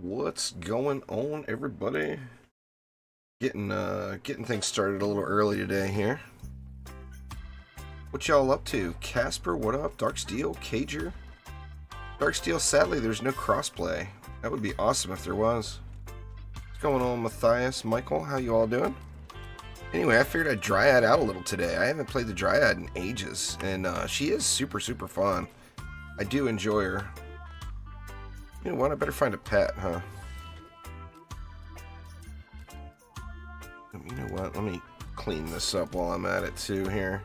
What's going on, everybody? Getting things started a little early today here. What y'all up to? Casper, what up? Darksteel, Cager? Darksteel, sadly there's no crossplay. That would be awesome if there was. What's going on, Matthias? Michael, how you all doing? Anyway, I figured I'd Dryad out a little today. I haven't played the Dryad in ages, and she is super fun. I do enjoy her. You know what? I better find a pet, huh? You know what? Let me clean this up while I'm at it too here.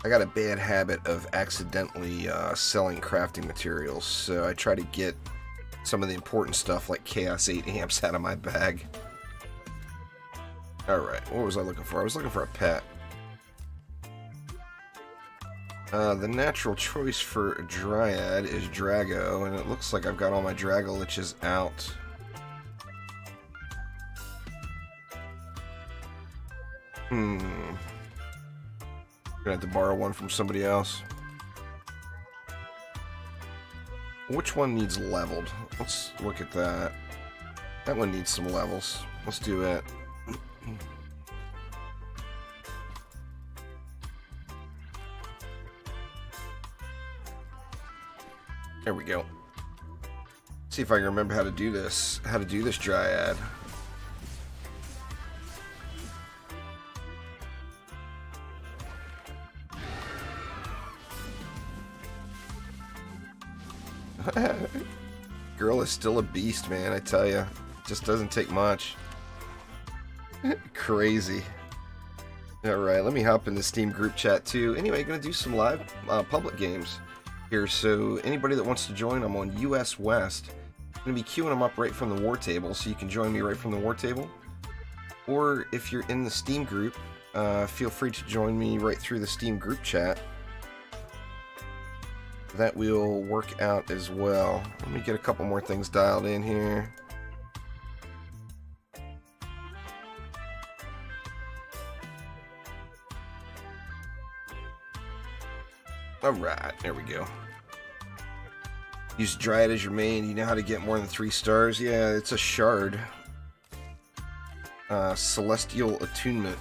I got a bad habit of accidentally selling crafting materials, so I try to get some of the important stuff like Chaos 8 amps out of my bag. Alright, what was I looking for? I was looking for a pet. The natural choice for a Dryad is Drago, and it looks like I've got all my Dragoliches out. Gonna have to borrow one from somebody else. Which one needs leveled? Let's look at that. That one needs some levels. Let's do it. There we go. See if I can remember how to do this. How to do this Dryad. Girl is still a beast, man, I tell ya. Just doesn't take much. Crazy. Alright, let me hop in the Steam group chat too. Anyway, gonna do some live public games here, so anybody that wants to join, I'm on US West. I'm going to be queuing them up right from the war table, so you can join me right from the war table. Or if you're in the Steam group, feel free to join me right through the Steam group chat. That will work out as well. Let me get a couple more things dialed in here. Alright, there we go. Use Dryad as your main. You know how to get more than 3 stars? Yeah, it's a shard. Celestial Attunement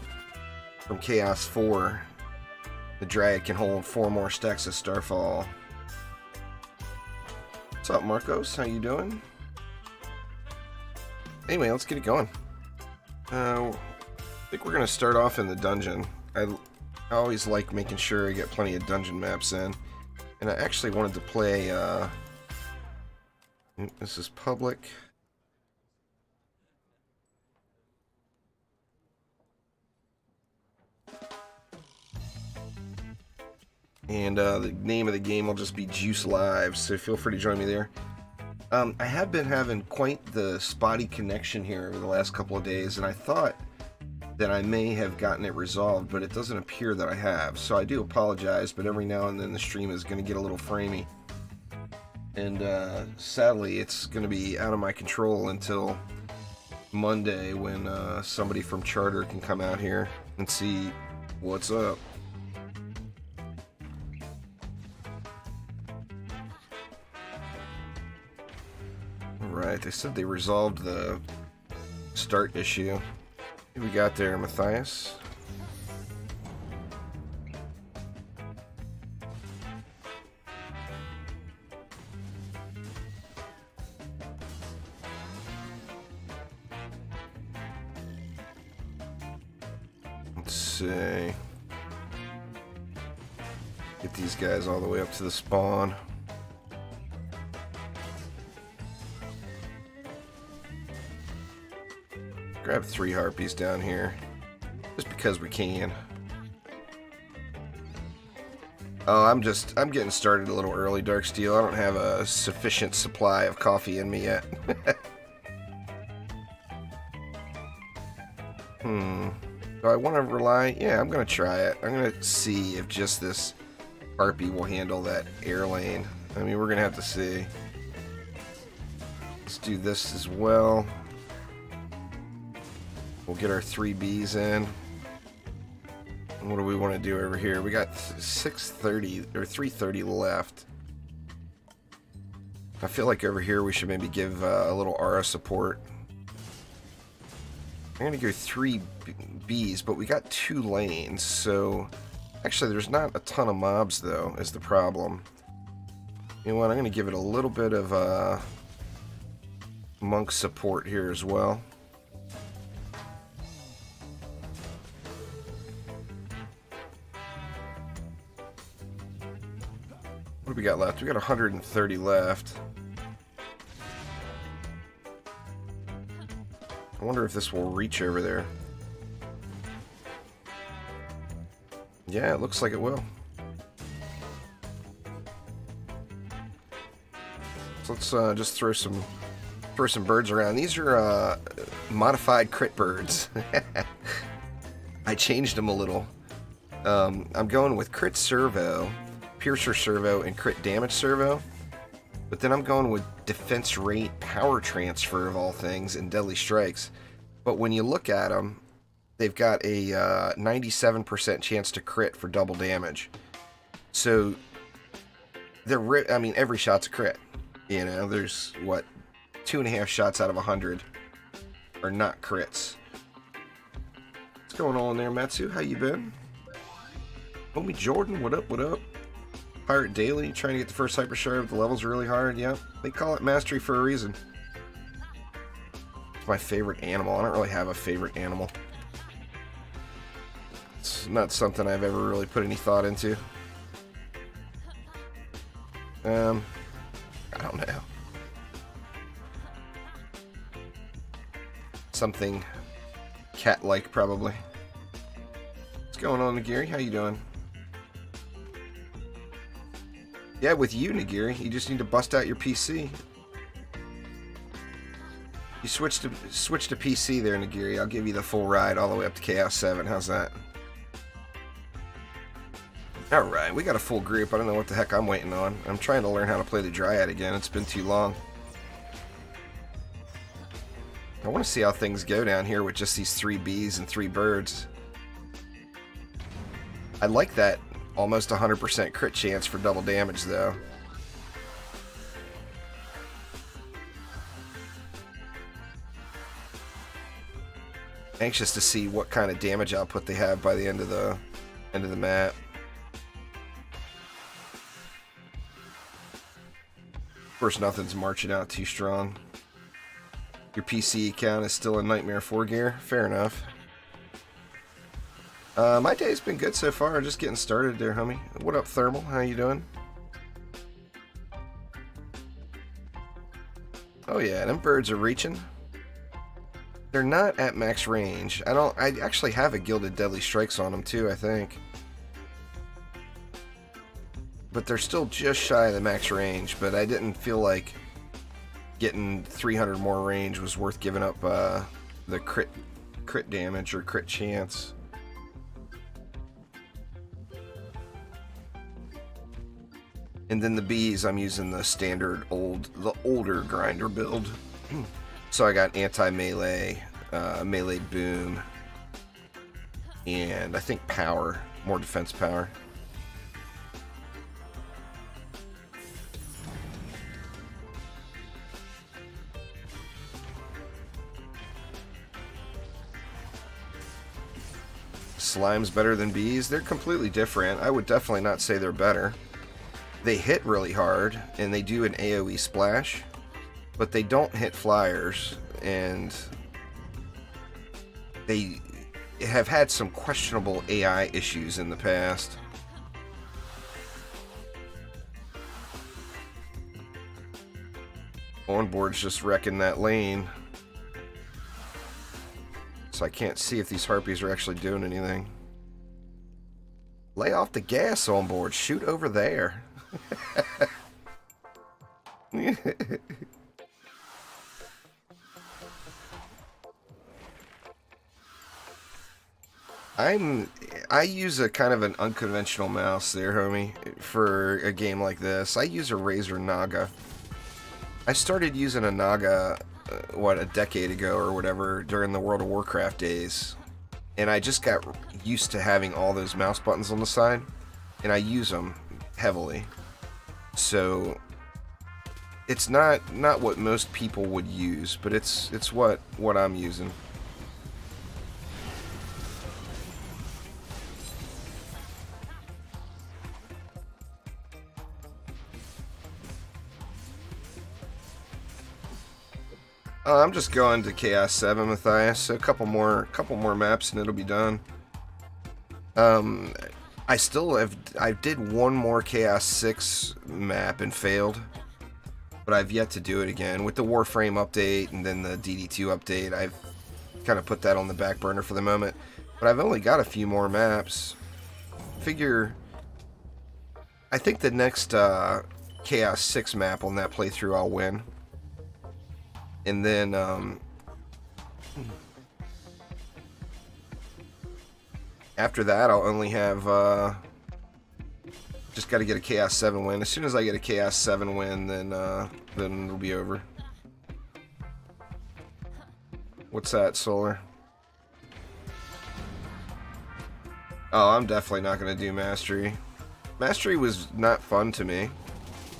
from Chaos 4. The Dryad can hold 4 more stacks of Starfall. What's up, Marcos? How you doing? Anyway, let's get it going. I think we're going to start off in the dungeon. I always like making sure I get plenty of dungeon maps in. And I actually wanted to play, this is public. And the name of the game will just be Juice Live, so feel free to join me there. I have been having quite the spotty connection here over the last couple of days, and I thought that I may have gotten it resolved, but it doesn't appear that I have. So I do apologize, but every now and then the stream is going to get a little framey. And sadly, it's going to be out of my control until Monday when somebody from Charter can come out here and see what's up. Alright, they said they resolved the start issue. What we got there, Matthias? Let's see. Get these guys all the way up to the spawn. Grab 3 harpies down here, just because we can. Oh, I'm getting started a little early, Darksteel. I don't have a sufficient supply of coffee in me yet. Do I want to rely? Yeah, I'm going to try it. I'm going to see if just this harpy will handle that air lane. I mean, we're going to have to see. Let's do this as well. We'll get our 3 Bs in. What do we want to do over here? We got 630 or 330 left. I feel like over here we should maybe give a little aura support. I'm going to go 3 bees, but we got 2 lanes, so... Actually, there's not a ton of mobs, though, is the problem. You know what, I'm going to give it a little bit of monk support here as well. What do we got left? We got 130 left. I wonder if this will reach over there. Yeah, it looks like it will. So let's just throw some birds around. These are modified crit birds. I changed them a little. I'm going with crit servo, piercer servo, and crit damage servo. But then I'm going with defense rate, power transfer of all things, and deadly strikes. But when you look at them, they've got a 97% chance to crit for double damage. So I mean, every shot's a crit. You know, there's what, 2.5 shots out of 100 are not crits. What's going on there, Matsu? How you been? Homie Jordan, what up? What up? Pirate Daily, trying to get the first hyper shard. The levels are really hard. Yep, they call it mastery for a reason. It's my favorite animal. I don't really have a favorite animal. It's not something I've ever really put any thought into. I don't know. Something cat-like, probably. What's going on, Nagiri? How you doing? Yeah, with you, Nagiri, you just need to bust out your PC. You switch to PC there, Nagiri. I'll give you the full ride all the way up to Chaos 7. How's that? Alright, we got a full group. I don't know what the heck I'm waiting on. I'm trying to learn how to play the Dryad again. It's been too long. I want to see how things go down here with just these 3 bees and 3 birds. I like that almost 100% crit chance for double damage, though. Anxious to see what kind of damage output they have by the end of the map. Of course, nothing's marching out too strong. Your PC account is still in Nightmare 4 gear. Fair enough. My day's been good so far. Just getting started there, homie. What up, Thermal? How you doing? Oh yeah, them birds are reaching. They're not at max range. I actually have a Gilded Deadly Strikes on them too, I think. But they're still just shy of the max range, but I didn't feel like getting 300 more range was worth giving up the crit damage or crit chance. And then the bees, I'm using the standard older grinder build. So I got anti-melee, melee boom, and I think power, more defense power. Slime's better than bees? They're completely different. I would definitely not say they're better. They hit really hard, and they do an AoE splash, but they don't hit flyers, and they have had some questionable AI issues in the past. Onboard's just wrecking that lane. So I can't see if these harpies are actually doing anything. Lay off the gas, Onboard. Shoot over there. I use a kind of an unconventional mouse there, homie, for a game like this. I use a Razer Naga. I started using a Naga, what, a decade ago or whatever, during the World of Warcraft days. and I just got used to having all those mouse buttons on the side, and I use them heavily. So it's not what most people would use, but it's what I'm using. I'm just going to Chaos 7, Matthias. So a couple more maps and it'll be done. I did one more Chaos 6 map and failed, but I've yet to do it again. With the Warframe update and then the DD2 update, I've kind of put that on the back burner for the moment. But I've only got a few more maps. I think the next Chaos 6 map on that playthrough I'll win. And then, after that, I'll only have, just got to get a Chaos 7 win. As soon as I get a Chaos 7 win, then it'll be over. What's that, Solar? Oh, I'm definitely not going to do Mastery. Mastery was not fun to me.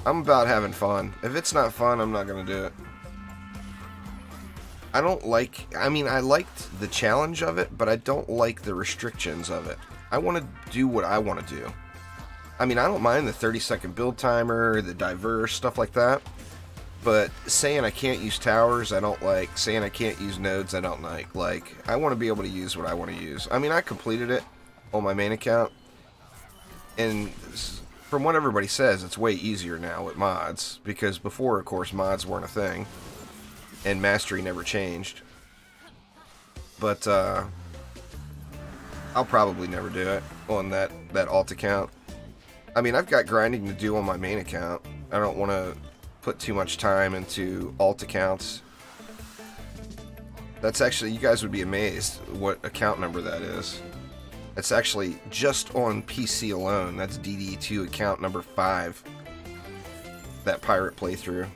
I'm about having fun. If it's not fun, I'm not going to do it. I liked the challenge of it, but I don't like the restrictions of it. I want to do what I want to do. I mean, I don't mind the 30-second build timer, the diverse, stuff like that. But saying I can't use towers, I don't like. Saying I can't use nodes, I don't like. Like, I want to be able to use what I want to use. I mean, I completed it on my main account. And from what everybody says, it's way easier now with mods. Because before, of course, mods weren't a thing. And Mastery never changed. But I'll probably never do it on that alt account. I mean, I've got grinding to do on my main account. I don't want to put too much time into alt accounts. That's actually, you guys would be amazed what account number that is. That's actually just on PC alone. That's DD2 account number 5. That pirate playthrough.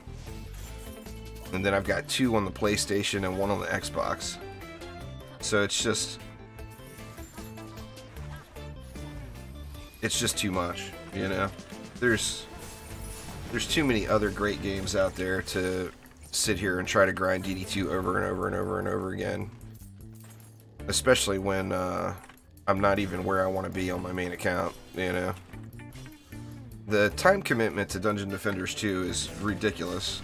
And then I've got 2 on the PlayStation and 1 on the Xbox. So it's just too much, you know. There's too many other great games out there to sit here and try to grind DD2 over and over and over and over again. Especially when I'm not even where I want to be on my main account, you know. The time commitment to Dungeon Defenders 2 is ridiculous.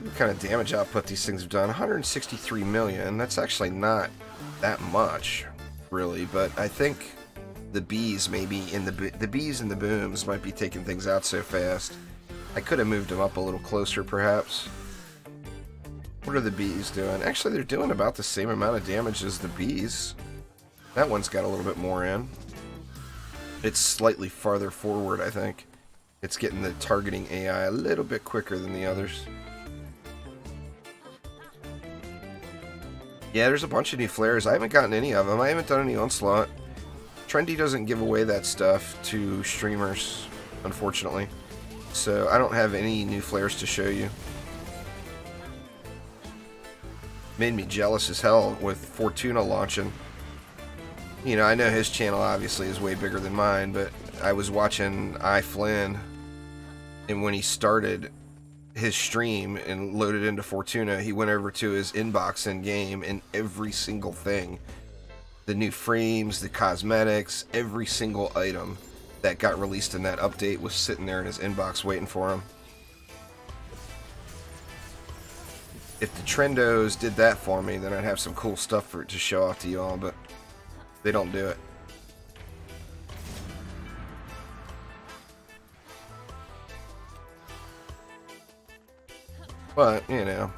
What kind of damage output these things have done? 163 million. That's actually not that much, really. But I think the bees maybe the bees and the booms might be taking things out so fast. I could have moved them up a little closer, perhaps. What are the bees doing? Actually, they're doing about the same amount of damage as the bees. That one's got a little bit more in. It's slightly farther forward, I think. It's getting the targeting AI a little bit quicker than the others. Yeah, there's a bunch of new flares. I haven't gotten any of them. I haven't done any Onslaught. Trendy doesn't give away that stuff to streamers, unfortunately. So I don't have any new flares to show you. Made me jealous as hell with Fortuna launching. You know, I know his channel obviously is way bigger than mine, but I was watching Flynn, and when he started his stream and loaded into Fortuna, he went over to his inbox in game, and every single thing, the new frames, the cosmetics, every single item that got released in that update was sitting there in his inbox waiting for him. If the Trendos did that for me, then I'd have some cool stuff to show off to you all, but they don't do it. But, you know,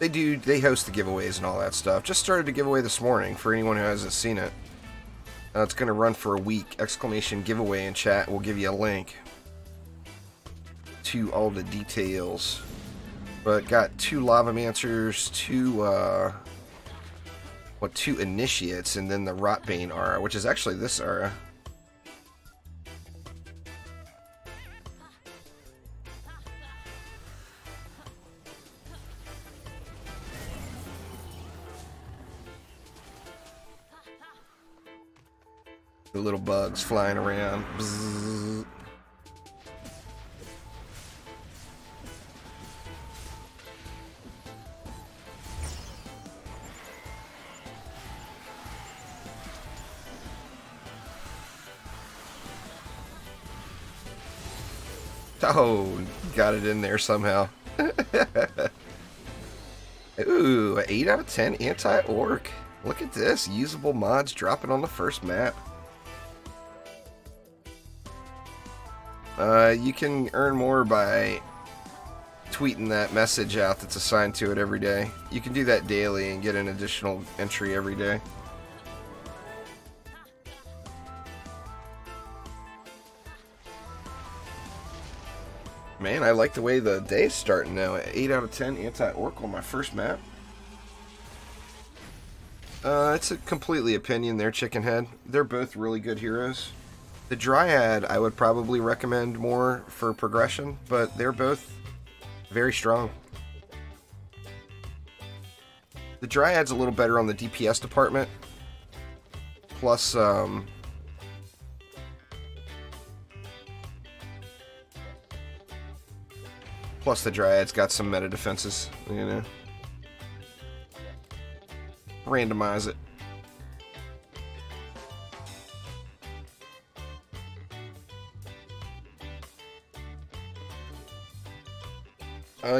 they host the giveaways and all that stuff. Just started a giveaway this morning for anyone who hasn't seen it. It's going to run for a week. Exclamation giveaway in chat. We'll give you a link to all the details. But got 2 Lavamancers, 2 Initiates, and then the Rotbane aura, which is actually this aura. The little bugs flying around. Bzzz. Oh, got it in there somehow. Ooh, 8 out of 10 anti-orc. Look at this. Usable mods dropping on the first map. You can earn more by tweeting that message out that's assigned to it every day. You can do that daily and get an additional entry every day. Man, I like the way the day's starting now. 8 out of 10 anti-orc on my first map. It's a completely opinion there, Chickenhead. They're both really good heroes. The Dryad I would probably recommend more for progression, but they're both very strong. The Dryad's a little better on the DPS department. Plus, plus the Dryad's got some meta defenses, you know. Randomize it.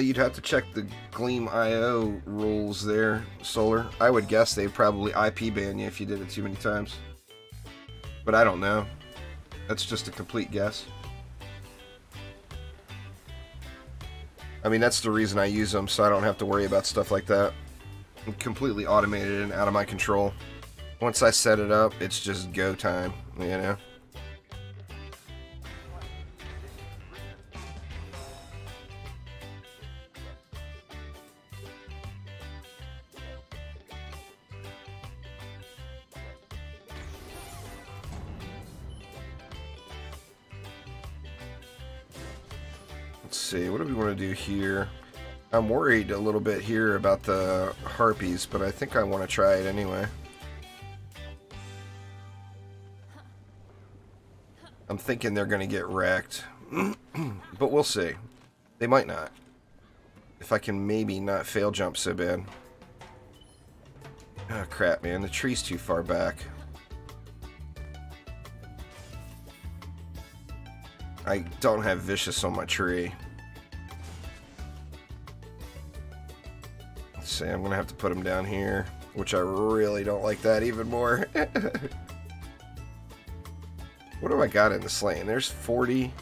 You'd have to check the Gleam IO rules there, Solar. I would guess they'd probably IP ban you if you did it too many times. But I don't know. That's just a complete guess. I mean, that's the reason I use them, so I don't have to worry about stuff like that. I'm completely automated and out of my control. Once I set it up, it's just go time, you know? Let's see, what do we want to do here? I'm worried a little bit here about the harpies, but I think I want to try it anyway. I'm thinking they're going to get wrecked, but we'll see. They might not. If I can maybe not fail jump so bad. Oh crap, man, the tree's too far back. I don't have Vicious on my tree. Let's see, I'm gonna have to put him down here, which I really don't like that even more. What do I got in this lane? There's 40.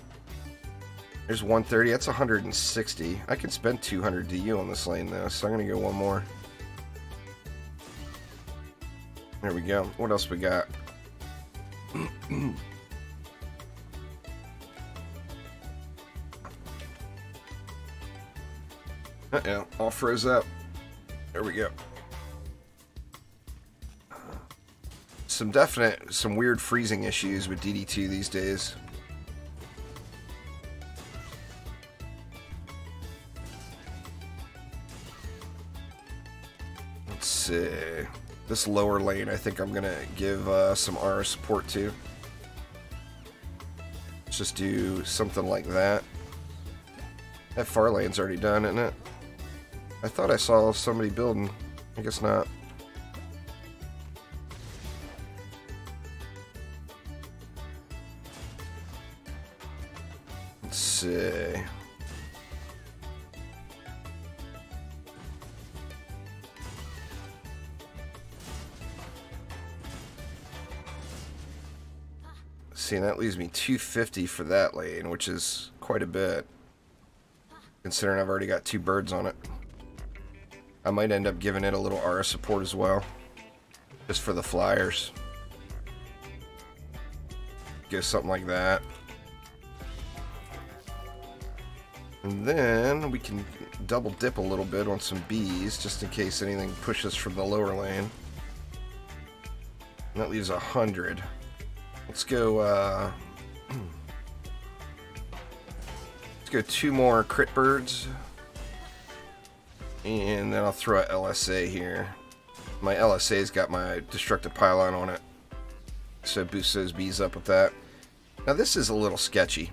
There's 130. That's 160. I can spend 200 DU on this lane though, so I'm gonna go one more. There we go. What else we got? Uh-oh, all froze up. There we go. Some weird freezing issues with DD2 these days. Let's see. This lower lane, I think I'm gonna give some aura support to. Let's just do something like that. That far lane's already done, isn't it? I thought I saw somebody building. I guess not. Let's see. See, and that leaves me 250 for that lane, which is quite a bit, considering I've already got 2 birds on it. I might end up giving it a little aura support as well, just for the flyers. Go something like that. And then we can double dip a little bit on some bees, just in case anything pushes from the lower lane. And that leaves 100. Let's go, let's go 2 more crit birds. And then I'll throw a LSA here. My LSA's got my destructive pylon on it. So boost those bees up with that. Now this is a little sketchy.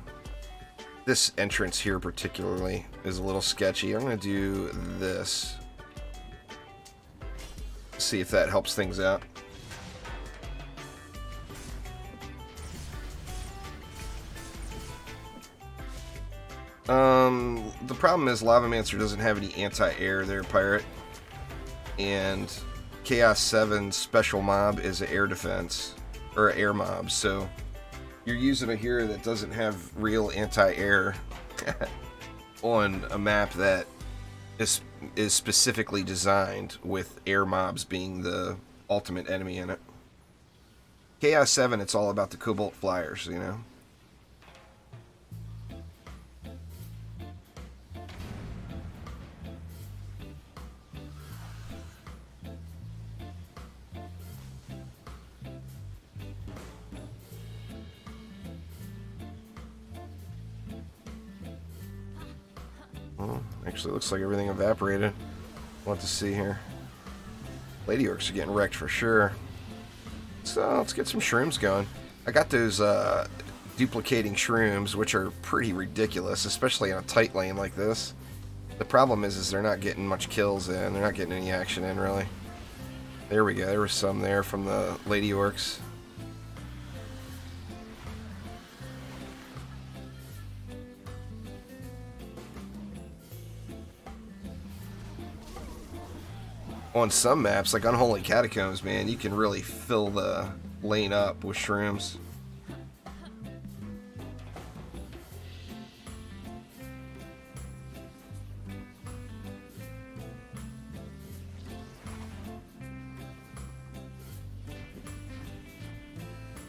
This entrance here particularly is a little sketchy. I'm going to do this. See if that helps things out. The problem is Lavamancer doesn't have any anti-air there, Pirate. And Chaos 7's special mob is an air defense, or an air mob, so you're using a hero that doesn't have real anti-air on a map that is specifically designed with air mobs being the ultimate enemy in it. Chaos 7, it's all about the Cobalt Flyers, you know? Actually, looks like everything evaporated. What to see here? Lady Orcs are getting wrecked for sure. So let's get some shrooms going. I got those duplicating shrooms, which are pretty ridiculous, especially in a tight lane like this. The problem is they're not getting much kills in. They're not getting any action in, really. There we go. There was some there from the Lady Orcs. On some maps, like Unholy Catacombs, man, you can really fill the lane up with shrooms.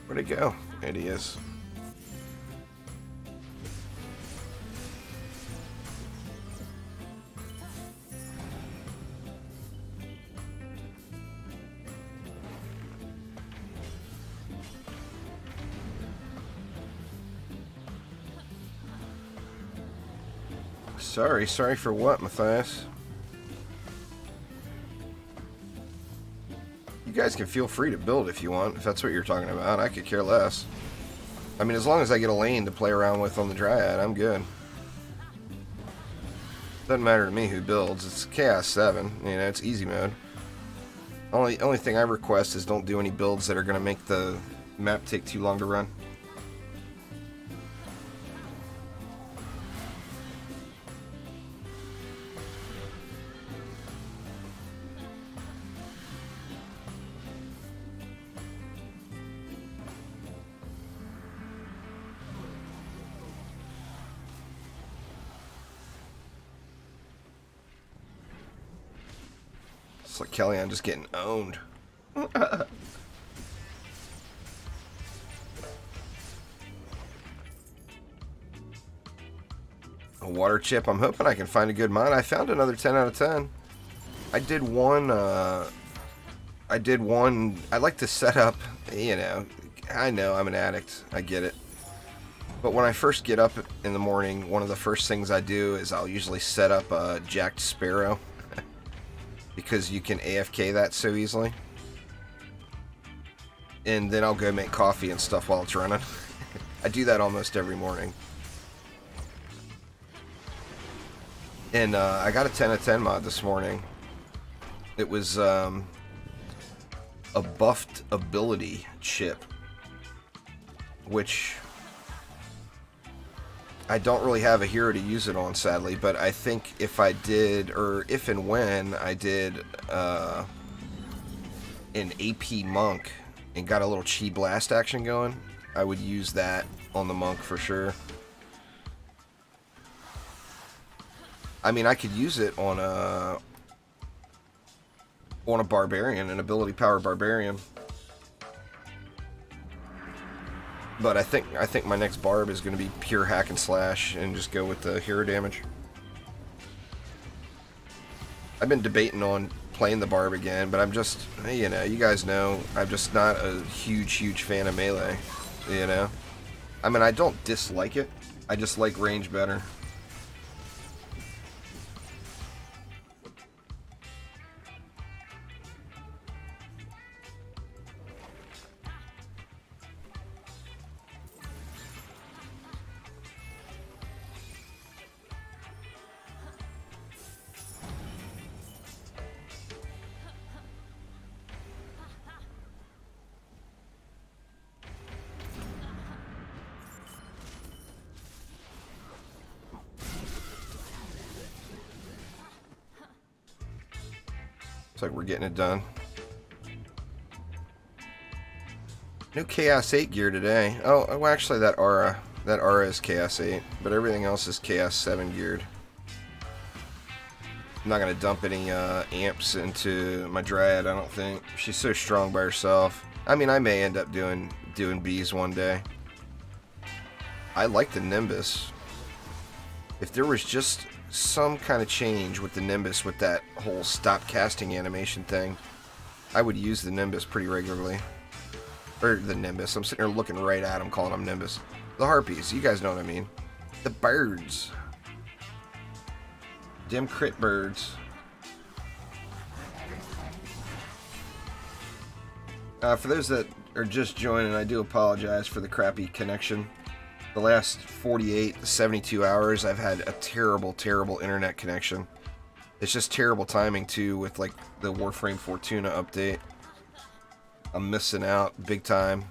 Where'd it go? There he is. Sorry for what, Matthias? You guys can feel free to build if you want, if that's what you're talking about. I could care less. I mean, as long as I get a lane to play around with on the Dryad, I'm good. Doesn't matter to me who builds. It's Chaos 7, you know, it's easy mode. Only thing I request is don't do any builds that are going to make the map take too long to run. It's like Kellyanne just getting owned. A water chip. I'm hoping I can find a good mine. I found another 10 out of 10. I did one. I like to set up, you know, I know I'm an addict. I get it. But when I first get up in the morning, one of the first things I do is I'll usually set up a Jacked Sparrow. Because you can AFK that so easily. And then I'll go make coffee and stuff while it's running. I do that almost every morning. And I got a 10 out of 10 mod this morning. It was a buffed ability chip. Which I don't really have a hero to use it on, sadly, but I think if I did, or if and when I did an AP monk and got a little chi blast action going, I would use that on the monk for sure. I mean, I could use it on a barbarian, an ability power barbarian. But I think my next barb is going to be pure hack and slash and just go with the hero damage. I've been debating on playing the barb again, but I'm just, you know, you guys know, I'm just not a huge fan of melee, you know? I mean, I don't dislike it, I just like range better. Looks like we're getting it done. No Chaos 8 gear today. Oh, well, actually that aura is Chaos 8, but everything else is Chaos 7 geared. I'm not gonna dump any amps into my Dryad, I don't think. She's so strong by herself. I mean, I may end up doing bees one day. I like the Nimbus. If there was just some kind of change with the Nimbus, with that whole stop casting animation thing, I would use the Nimbus pretty regularly. Or the Nimbus. I'm sitting here looking right at them, calling them Nimbus. The Harpies, you guys know what I mean. The birds. Dim crit birds. For those that are just joining, I do apologize for the crappy connection. The last 48 to 72 hours, I've had a terrible, terrible internet connection. It's just terrible timing, too, with, like, the Warframe Fortuna update. I'm missing out big time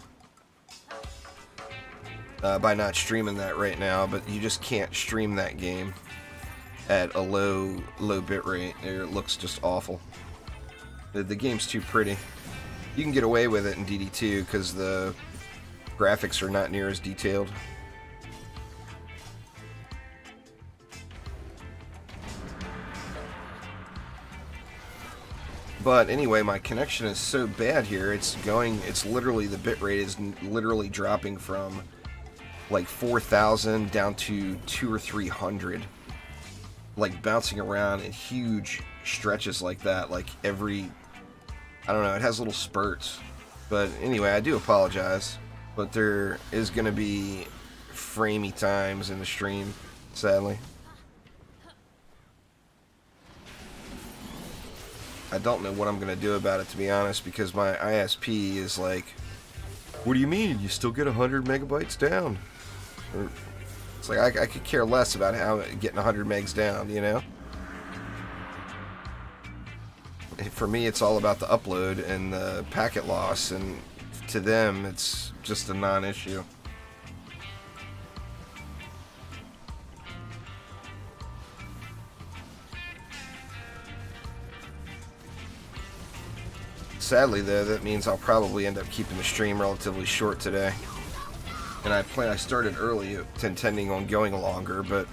by not streaming that right now, but you just can't stream that game at a low bit rate. It looks just awful. The game's too pretty. You can get away with it in DD2 because the graphics are not near as detailed. But anyway, my connection is so bad here, it's literally, the bitrate is literally dropping from like 4,000 down to 200 or 300. Like bouncing around in huge stretches like that, like every, I don't know, it has little spurts. But anyway, I do apologize, but there is going to be framey times in the stream, sadly. I don't know what I'm going to do about it, to be honest, because my ISP is like, what do you mean? You still get 100 megabytes down? Or, it's like, I could care less about how getting 100 megs down, you know? For me, it's all about the upload and the packet loss, and to them, it's just a non-issue. Sadly, though, that means I'll probably end up keeping the stream relatively short today. And I started early, intending on going longer, but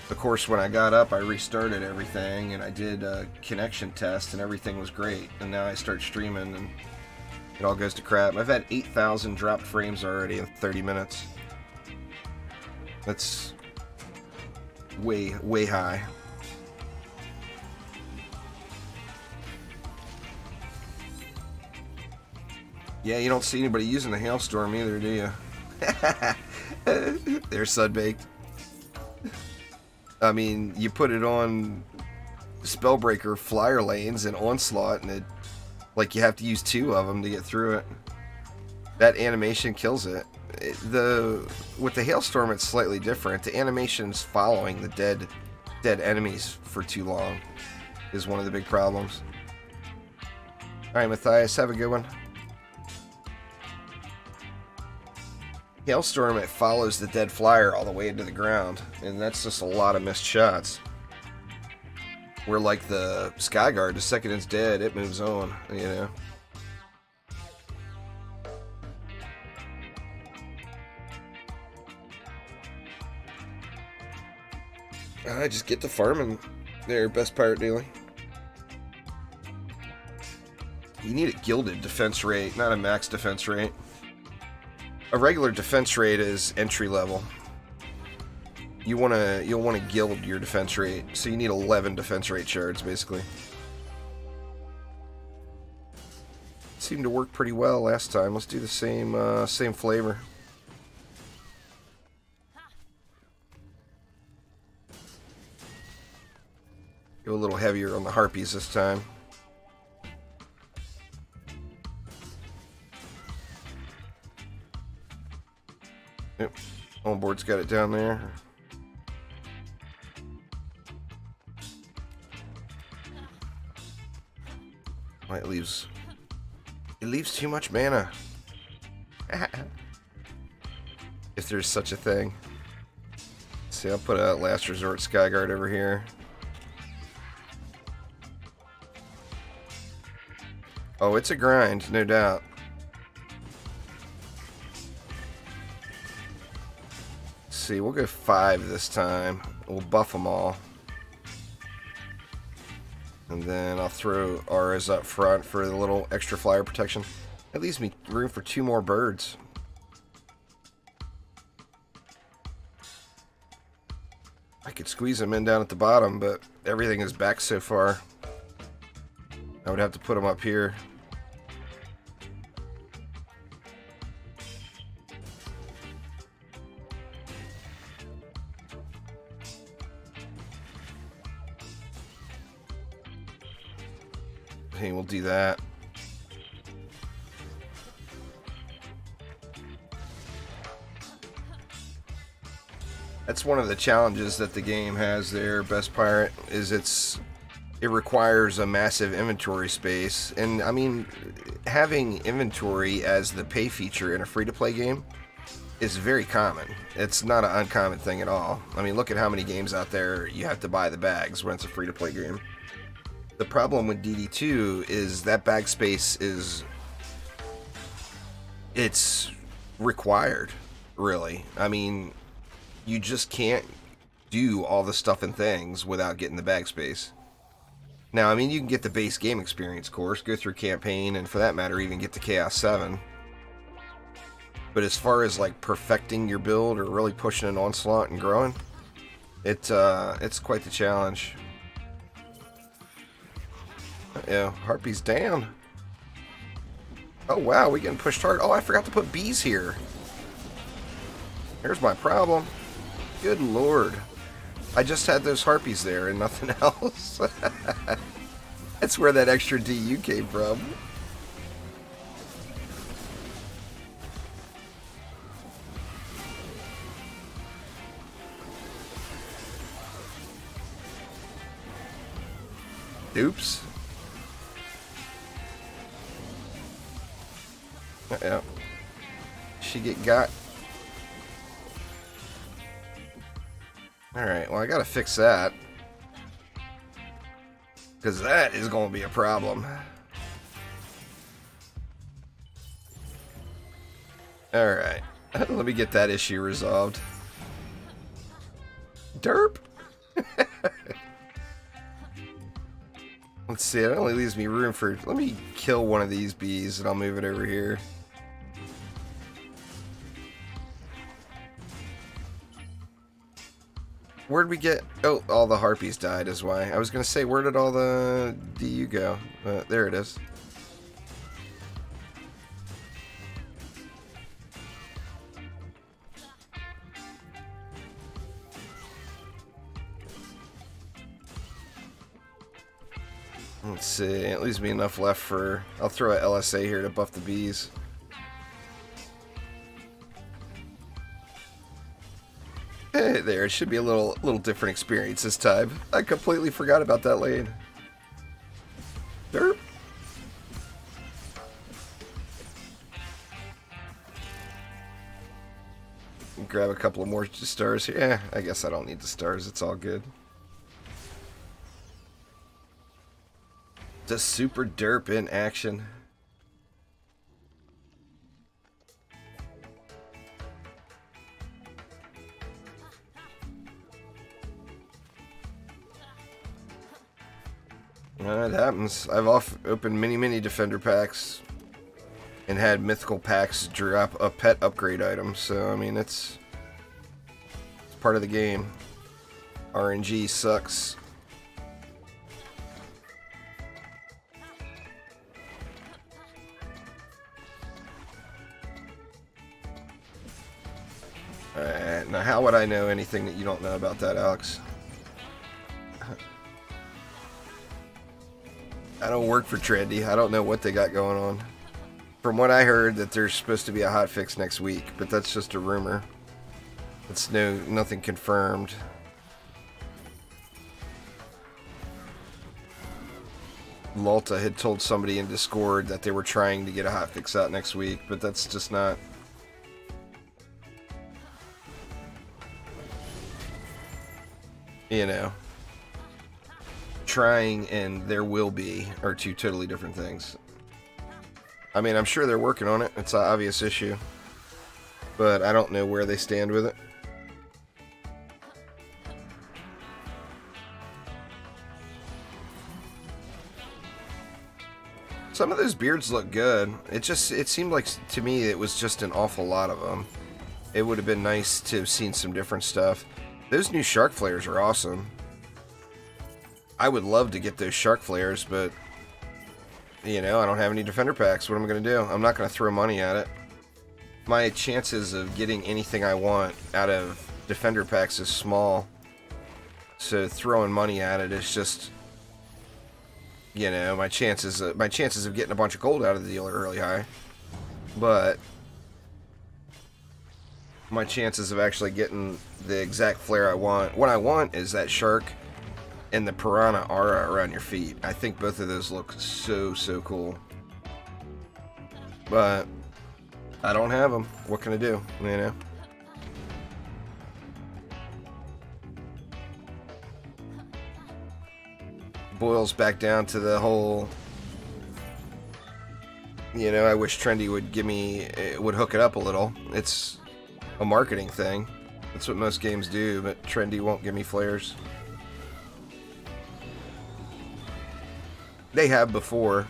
of course when I got up I restarted everything and I did a connection test and everything was great. And now I start streaming and it all goes to crap. I've had 8,000 dropped frames already in 30 minutes. That's way, way high. Yeah, you don't see anybody using the Hailstorm either, do you? They're Sunbaked. I mean, you put it on Spellbreaker flyer lanes and Onslaught, and it, like, you have to use 2 of them to get through it. That animation kills it. With the Hailstorm, it's slightly different. The animation's following the dead enemies for too long is one of the big problems. Alright, Matthias, have a good one. Hailstorm, it follows the dead flyer all the way into the ground, and that's just a lot of missed shots. Where, like, the Skyguard, the second it's dead, it moves on, you know. I just get to farming there, best pirate dealing. You need a gilded defense rate, not a max defense rate. A regular defense rate is entry level. You'll want to gild your defense rate, so you need 11 defense rate shards basically. Seemed to work pretty well last time. Let's do the same flavor. Go a little heavier on the harpies this time. Yep, onboard's got it down there. Oh, it leaves too much mana. If there's such a thing. See, I'll put a Last Resort Skyguard over here. Oh, it's a grind, no doubt. Let's see, we'll go 5 this time. We'll buff them all. And then I'll throw auras up front for the little extra flyer protection. That leaves me room for 2 more birds. I could squeeze them in down at the bottom, but everything is back so far. I would have to put them up here. Okay, we'll do that. That's one of the challenges that the game has there, Best Pirate, is it requires a massive inventory space. And I mean, having inventory as the pay feature in a free-to-play game is very common. It's not an uncommon thing at all. I mean, look at how many games out there you have to buy the bags when it's a free-to-play game. The problem with DD2 is that bag space it's required, really. I mean, you just can't do all the stuff and things without getting the bag space. Now, I mean, you can get the base game experience course, go through campaign, and for that matter, even get to Chaos 7. But as far as like perfecting your build or really pushing an onslaught and growing, it's quite the challenge. Yeah, Harpy's down. Oh wow, we getting pushed hard. Oh, I forgot to put bees here. Here's my problem. Good lord. I just had those harpies there and nothing else. That's where that extra DU came from. Oops. Yeah. She got. Alright, well I gotta fix that. Because that is going to be a problem. Alright, let me get that issue resolved. Derp! Let's see, it only leaves me room for... Let me kill one of these bees and I'll move it over here. Where'd we get... Oh, all the harpies died is why. I was going to say, where did all the DU go? There it is. Let's see, it leaves me enough left for... I'll throw a LSA here to buff the bees. Hey there, it should be a little different experience this time. I completely forgot about that lane. Derp. Grab a couple of more stars here. Yeah, I guess I don't need the stars, it's all good. Just super derp in action. It happens. I've opened many defender packs and had mythical packs drop a pet upgrade item, so I mean it's part of the game. RNG sucks. Alright, now how would I know anything that you don't know about that, Alex? I don't work for Trendy. I don't know what they got going on. From what I heard, that there's supposed to be a hotfix next week, but that's just a rumor. It's nothing confirmed. Lalta had told somebody in Discord that they were trying to get a hotfix out next week, but that's just not... You know. Trying and there will be are two totally different things. I mean, I'm sure they're working on it. It's an obvious issue. But I don't know where they stand with it. Some of those beards look good. It seemed like, to me, it was just an awful lot of them. It would have been nice to have seen some different stuff. Those new shark flares are awesome. I would love to get those shark flares, but, you know, I don't have any defender packs. What am I going to do? I'm not going to throw money at it. My chances of getting anything I want out of defender packs is small. So throwing money at it is just, you know, my chances of getting a bunch of gold out of the deal are really high. But my chances of actually getting the exact flare I want, what I want is that shark and the piranha aura around your feet. I think both of those look so cool. But I don't have them. What can I do? You know. Boils back down to the whole, you know, I wish Trendy would hook it up a little. It's a marketing thing. That's what most games do, but Trendy won't give me flares. They have before,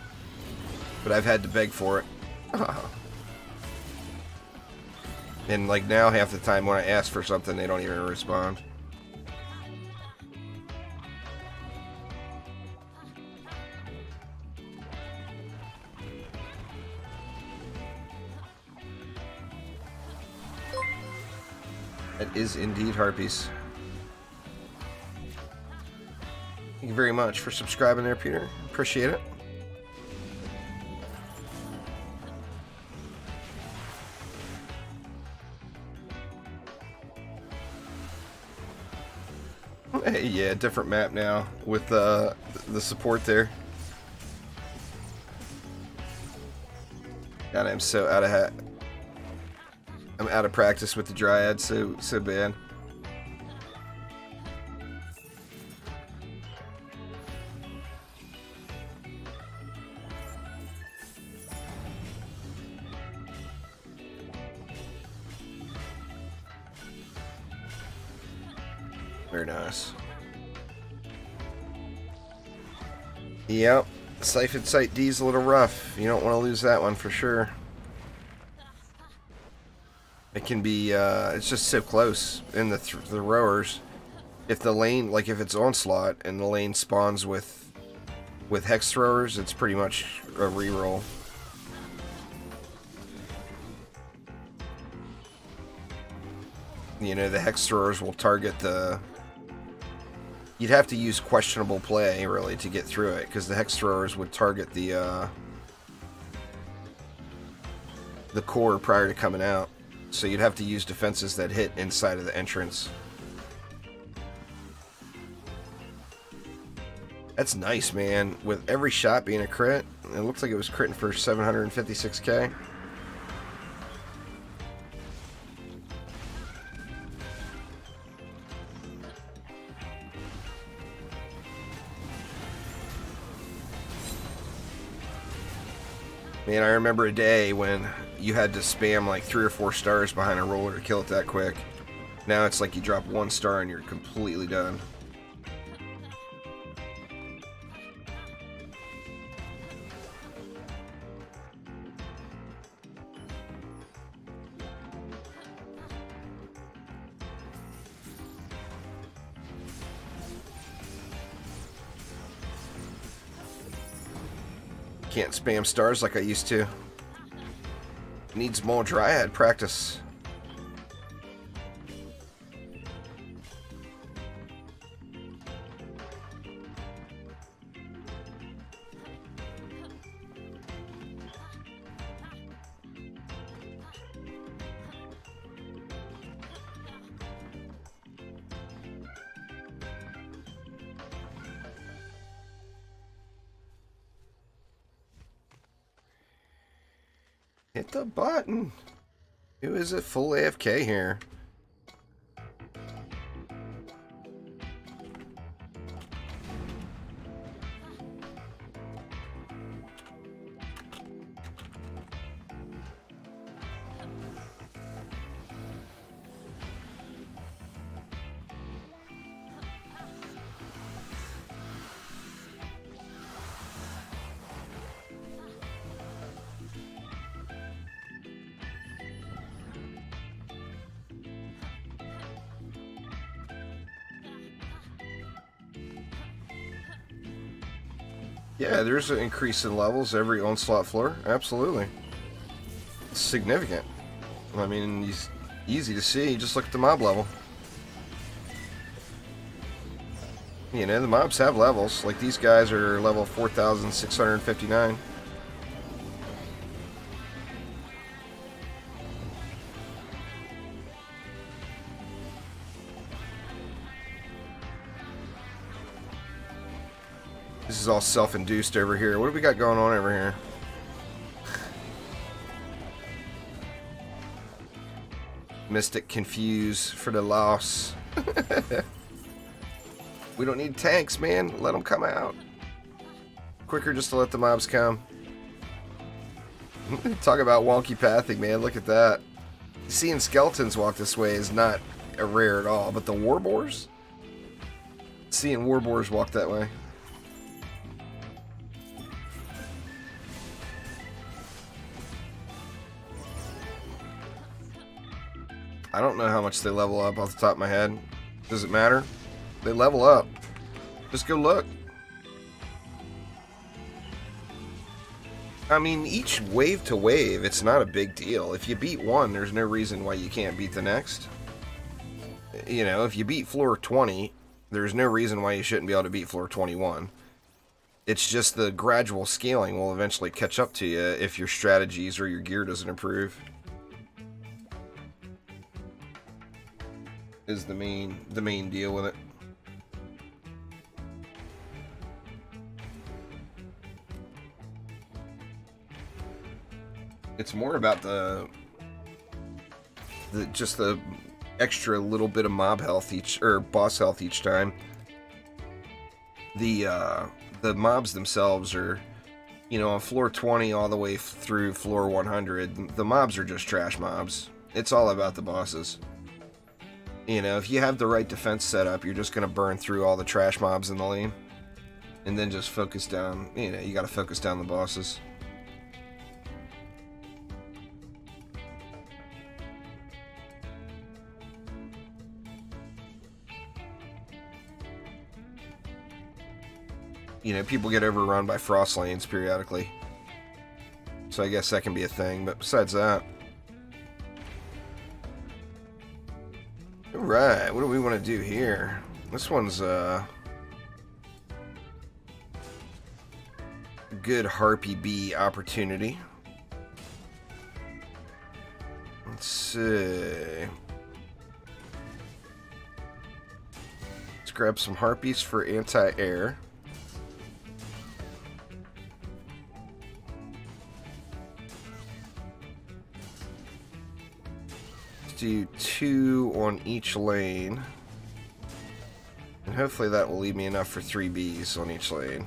but I've had to beg for it. And like now, half the time when I ask for something, they don't even respond. That is indeed Harpies. Thank you very much for subscribing there, Peter. Appreciate it. Hey, yeah, different map now with the support there. God, I'm so out of hat. I'm out of practice with the Dryad, so bad. Very nice. Yep, Siphon Sight D's a little rough. You don't want to lose that one for sure. It can be, it's just so close in the rowers. If the lane, like if it's Onslaught and the lane spawns with Hex Throwers, it's pretty much a reroll. You know, the Hex Throwers will target the... You'd have to use questionable play, really, to get through it, because the Hex Throwers would target the core prior to coming out. So you'd have to use defenses that hit inside of the entrance. That's nice, man. With every shot being a crit, it looks like it was critting for 756k. Man, I remember a day when you had to spam like 3 or 4 stars behind a roller to kill it that quick. Now it's like you drop 1 star and you're completely done. Can't spam stars like I used to. Needs more Dryad practice. Hit the button. Who is it full AFK here? Yeah, there's an increase in levels every onslaught floor. Absolutely. It's significant. I mean, it's easy to see. Just look at the mob level. You know, the mobs have levels. Like, these guys are level 4,659. This is all self-induced over here. What do we got going on over here? Mystic confuse for the loss. We don't need tanks, man. Let them come out. Quicker just to let the mobs come. Talk about wonky pathing, man. Look at that. Seeing skeletons walk this way is not a rare at all, but the warboars? Seeing warboars walk that way. I don't know how much they level up off the top of my head. Does it matter? They level up. Just go look. I mean, each wave to wave, it's not a big deal. If you beat one, there's no reason why you can't beat the next. You know, if you beat floor 20, there's no reason why you shouldn't be able to beat floor 21. It's just the gradual scaling will eventually catch up to you if your strategies or your gear doesn't improve. Is the main deal with it. It's more about the just the extra little bit of mob health or boss health each time. The mobs themselves are, you know, on floor 20 all the way through floor 100. The mobs are just trash mobs. It's all about the bosses. You know, if you have the right defense setup, you're just going to burn through all the trash mobs in the lane. And then just focus down, you know, you got to focus down the bosses. You know, people get overrun by frost lanes periodically. So I guess that can be a thing, but besides that... Alright, what do we want to do here? This one's a good Harpy Bee opportunity. Let's see. Let's grab some Harpies for anti-air. Do 2 on each lane, and hopefully that will leave me enough for 3 bees on each lane.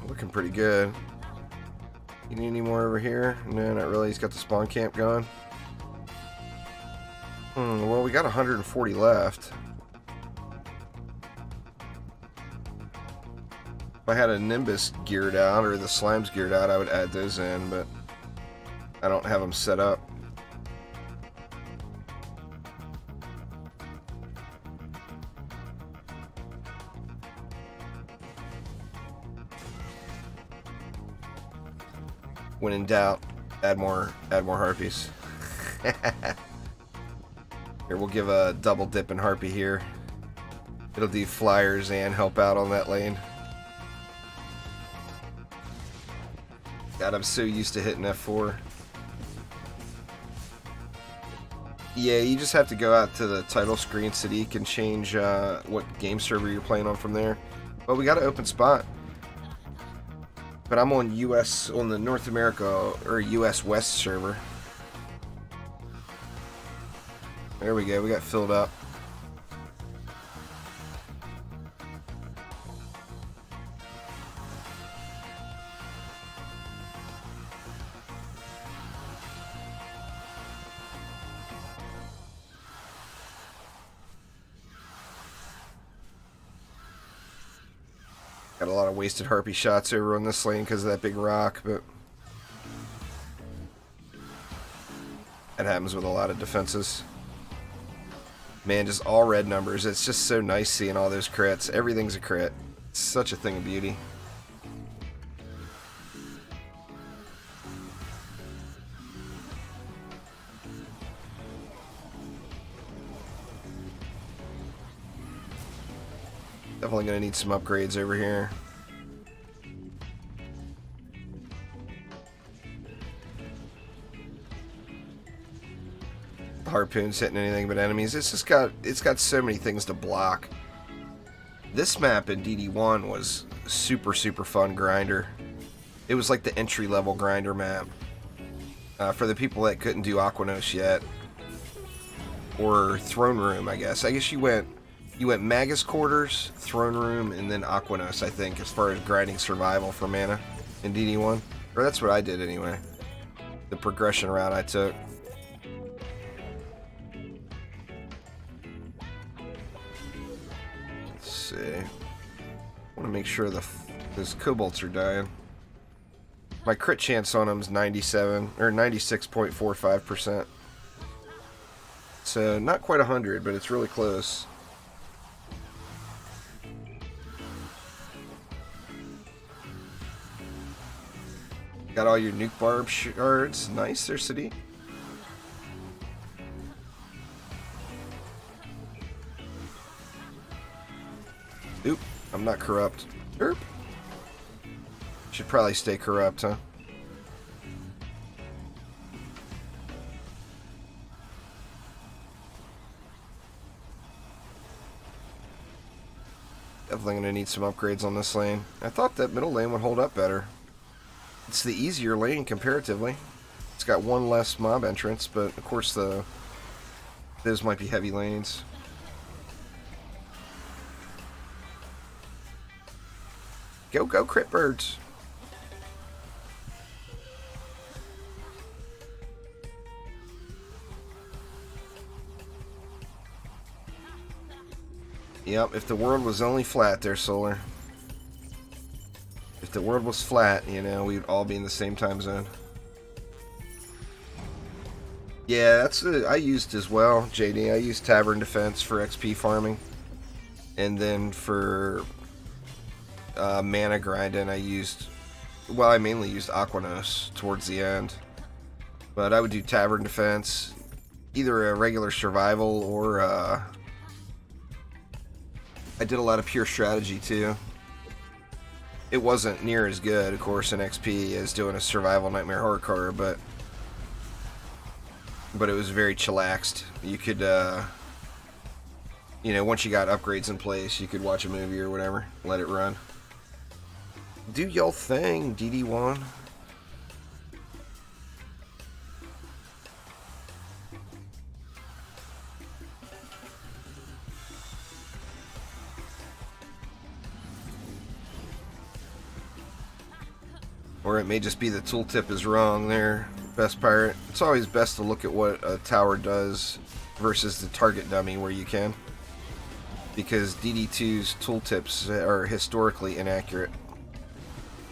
Looking pretty good. You need any more over here? No, not really. He's got the spawn camp going. Well, we got 140 left. If I had a Nimbus geared out, or the Slimes geared out, I would add those in, but I don't have them set up. When in doubt, add more Harpies. Here, we'll give a double dip in Harpy here. It'll do flyers and help out on that lane. God, I'm so used to hitting F4. Yeah, you just have to go out to the title screen so that you can change what game server you're playing on from there. But we got an open spot. But I'm on on the North America or US West server. There we go, we got filled up. Got a lot of wasted Harpy shots over on this lane because of that big rock, but That happens with a lot of defenses. Man, just all red numbers. It's just so nice seeing all those crits. Everything's a crit. It's such a thing of beauty. Definitely going to need some upgrades over here. Harpoons hitting anything but enemies. It's got so many things to block. This map in DD1 was super fun grinder. It was like the entry level grinder map for the people that couldn't do Aquanos yet, or Throne Room. I guess you went Magus Quarters, Throne Room, and then Aquanos, I think, as far as grinding survival for mana in DD1. Or that's what I did anyway. The progression route I took. Let's see. I want to make sure those kobolds are dying. My crit chance on them is 97 or 96.45%. So not quite 100, but it's really close. Got all your nuke barb shards. Nice, there, City. Oop, I'm not corrupt. Derp. Should probably stay corrupt, huh? Definitely gonna need some upgrades on this lane. I thought that middle lane would hold up better. It's the easier lane comparatively. It's got one less mob entrance, but of course those might be heavy lanes. Go, go, crit birds! Yep, if the world was only flat there, Solar. If the world was flat, you know, we'd all be in the same time zone. Yeah, that's what I used as well, JD. I used Tavern Defense for XP farming. And then for mana grinding, I mainly used Aquanos towards the end. But I would do Tavern Defense, either a regular survival or I did a lot of pure strategy too. It wasn't near as good, of course, in XP as doing a survival Nightmare Hardcore, but it was very chillaxed. You could, you know, once you got upgrades in place, you could watch a movie or whatever, let it run. Do y'all thing, DD1. Or it may just be the tooltip is wrong there, Best Pirate. It's always best to look at what a tower does versus the target dummy where you can. Because DD2's tooltips are historically inaccurate.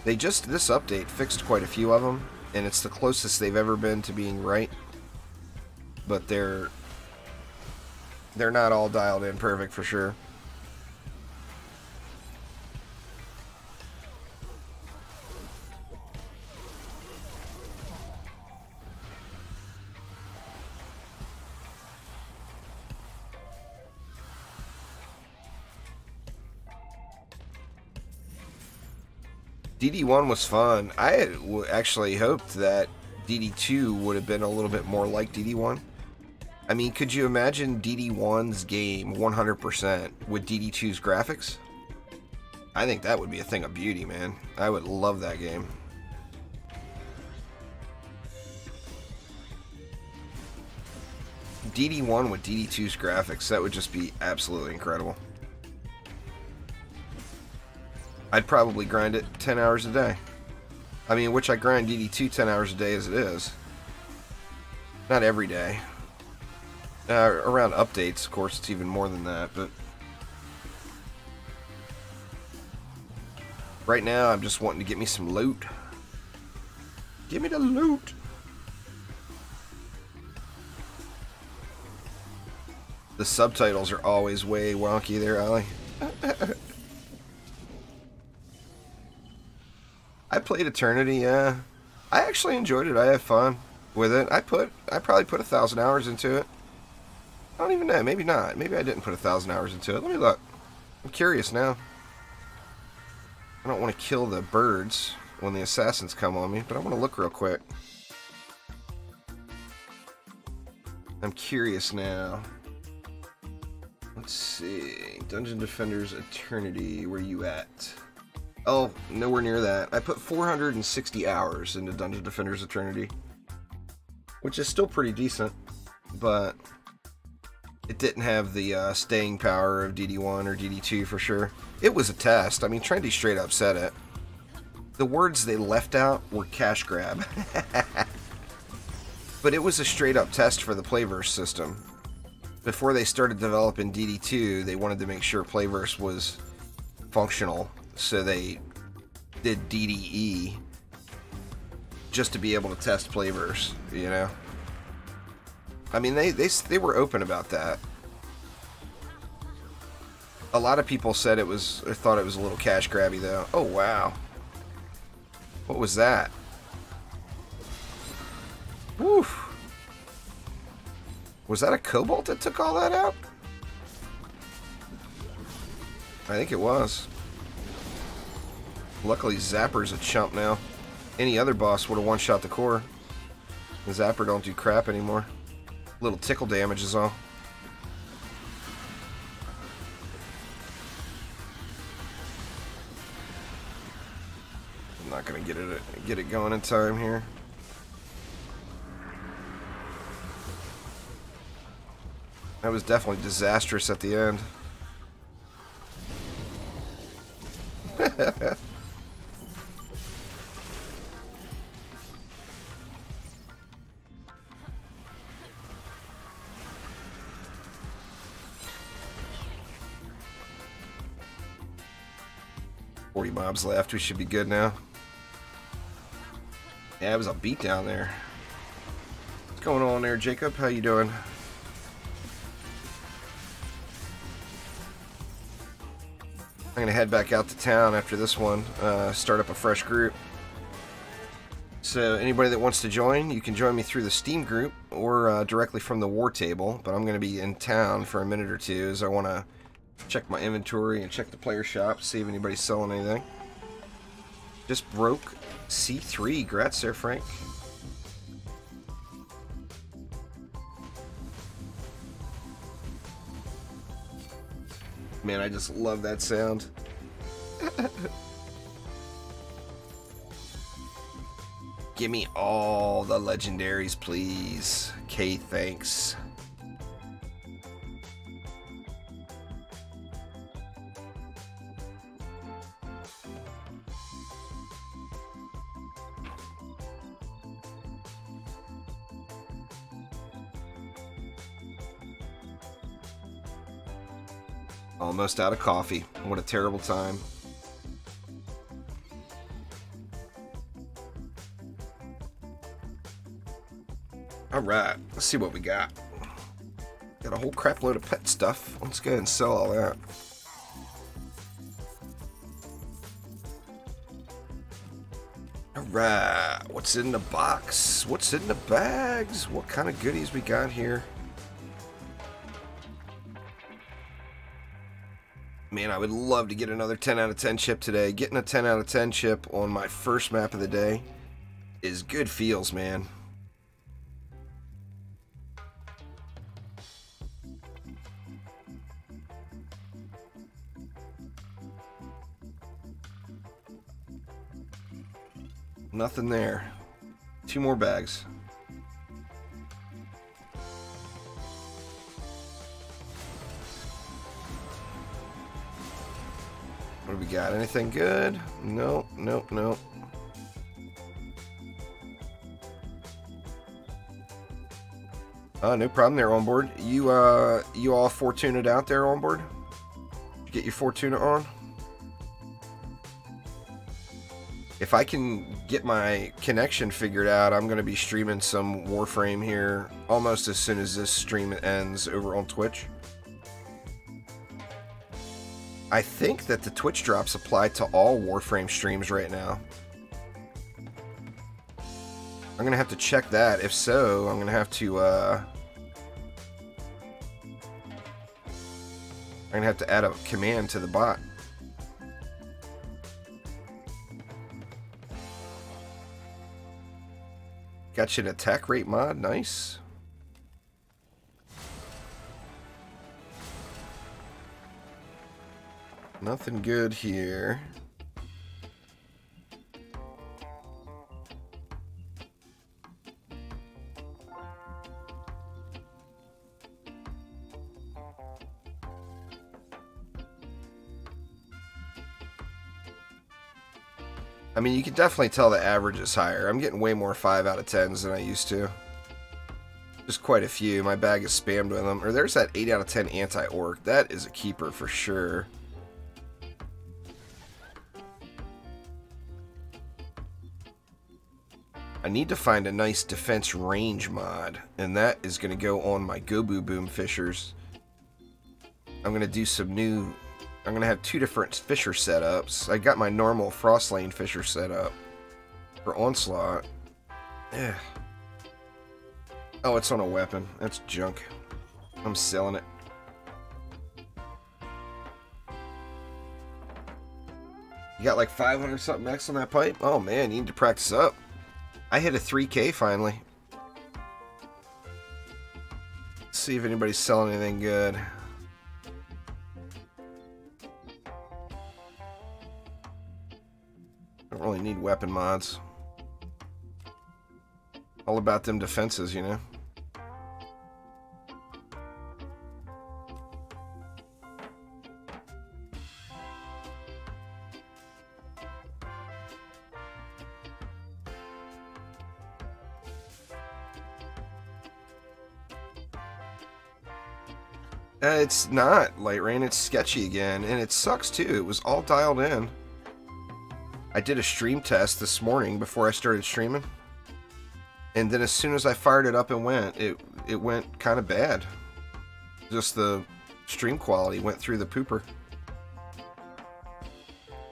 They just, this update, fixed quite a few of them, and it's the closest they've ever been to being right. But they're not all dialed in perfect for sure. DD1 was fun. I had actually hoped that DD2 would have been a little bit more like DD1. I mean, could you imagine DD1's game 100% with DD2's graphics? I think that would be a thing of beauty, man. I would love that game. DD1 with DD2's graphics, that would just be absolutely incredible. I'd probably grind it 10 hours a day. I mean, which I grind DD2 10 hours a day as it is. Not every day. Around updates, of course, it's even more than that, but right now I'm just wanting to get me some loot. Give me the loot! The subtitles are always way wonky there, Ollie. I played Eternity, yeah. I actually enjoyed it. I had fun with it. I probably put 1,000 hours into it. I don't even know. Maybe not. Maybe I didn't put 1,000 hours into it. Let me look. I'm curious now. I don't want to kill the birds when the assassins come on me, but I want to look real quick. I'm curious now. Let's see. Dungeon Defenders Eternity. Where you at? Oh, nowhere near that. I put 460 hours into Dungeon Defenders Eternity, which is still pretty decent, but it didn't have the staying power of DD1 or DD2 for sure. It was a test. I mean, Trendy straight up said it. The words they left out were cash grab. But it was a straight up test for the Playverse system. Before they started developing DD2, they wanted to make sure Playverse was functional, so they did DDE just to be able to test Playverse, you know? I mean, they were open about that. A lot of people said thought it was a little cash grabby though. Oh wow. What was that? Woof. Was that a Cobalt that took all that out? I think it was. Luckily Zapper's a chump now. Any other boss would have one-shot the core. The Zapper don't do crap anymore. Little tickle damage is all. I'm not gonna get it going in time here. That was definitely disastrous at the end. 40 mobs left. We should be good now. Yeah, it was a beatdown there. What's going on there, Jacob? How you doing? I'm gonna head back out to town after this one, start up a fresh group. So anybody that wants to join, you can join me through the Steam group or directly from the war table, but I'm gonna be in town for a minute or two as I want to check my inventory and check the player shop, see if anybody's selling anything. Just broke C3, grats there, Frank. Man, I just love that sound. Give me all the legendaries, please. Okay, thanks. Almost out of coffee. What a terrible time. Alright, let's see what we got. Got a whole crap load of pet stuff. Let's go ahead and sell all that. Alright, what's in the box? What's in the bags? What kind of goodies we got here? Man, I would love to get another 10 out of 10 chip today. Getting a 10 out of 10 chip on my first map of the day is good feels, man. Nothing there. 2 more bags. What do we got? Anything good? Nope, nope, nope. No problem there, on board. You all Fortuna out there on board? Did you get your Fortuna on? If I can get my connection figured out, I'm going to be streaming some Warframe here almost as soon as this stream ends over on Twitch. I think that the Twitch drops apply to all Warframe streams right now. I'm going to have to check that. If so, I'm going to have to, I'm going to have to add a command to the bot. Got you an attack rate mod. Nice. Nothing good here. I mean, you can definitely tell the average is higher. I'm getting way more 5 out of 10s than I used to. Just quite a few. My bag is spammed with them. Or there's that 8 out of 10 anti-orc. That is a keeper for sure. I need to find a nice defense range mod. And that is going to go on my Gobu Boom Fishers. I'm going to do some new... I'm going to have 2 different Fisher setups. I got my normal Frostlane Fisher setup for Onslaught. Ugh. Oh, it's on a weapon. That's junk. I'm selling it. You got like 500 something X on that pipe? Oh man, you need to practice up. I hit a 3K finally. Let's see if anybody's selling anything good. Don't really need weapon mods. All about them defenses, you know. It's not Lightrayne, it's sketchy again, and it sucks too. It was all dialed in. I did a stream test this morning before I started streaming, and then as soon as I fired it up and went, it went kind of bad. Just the stream quality went through the pooper.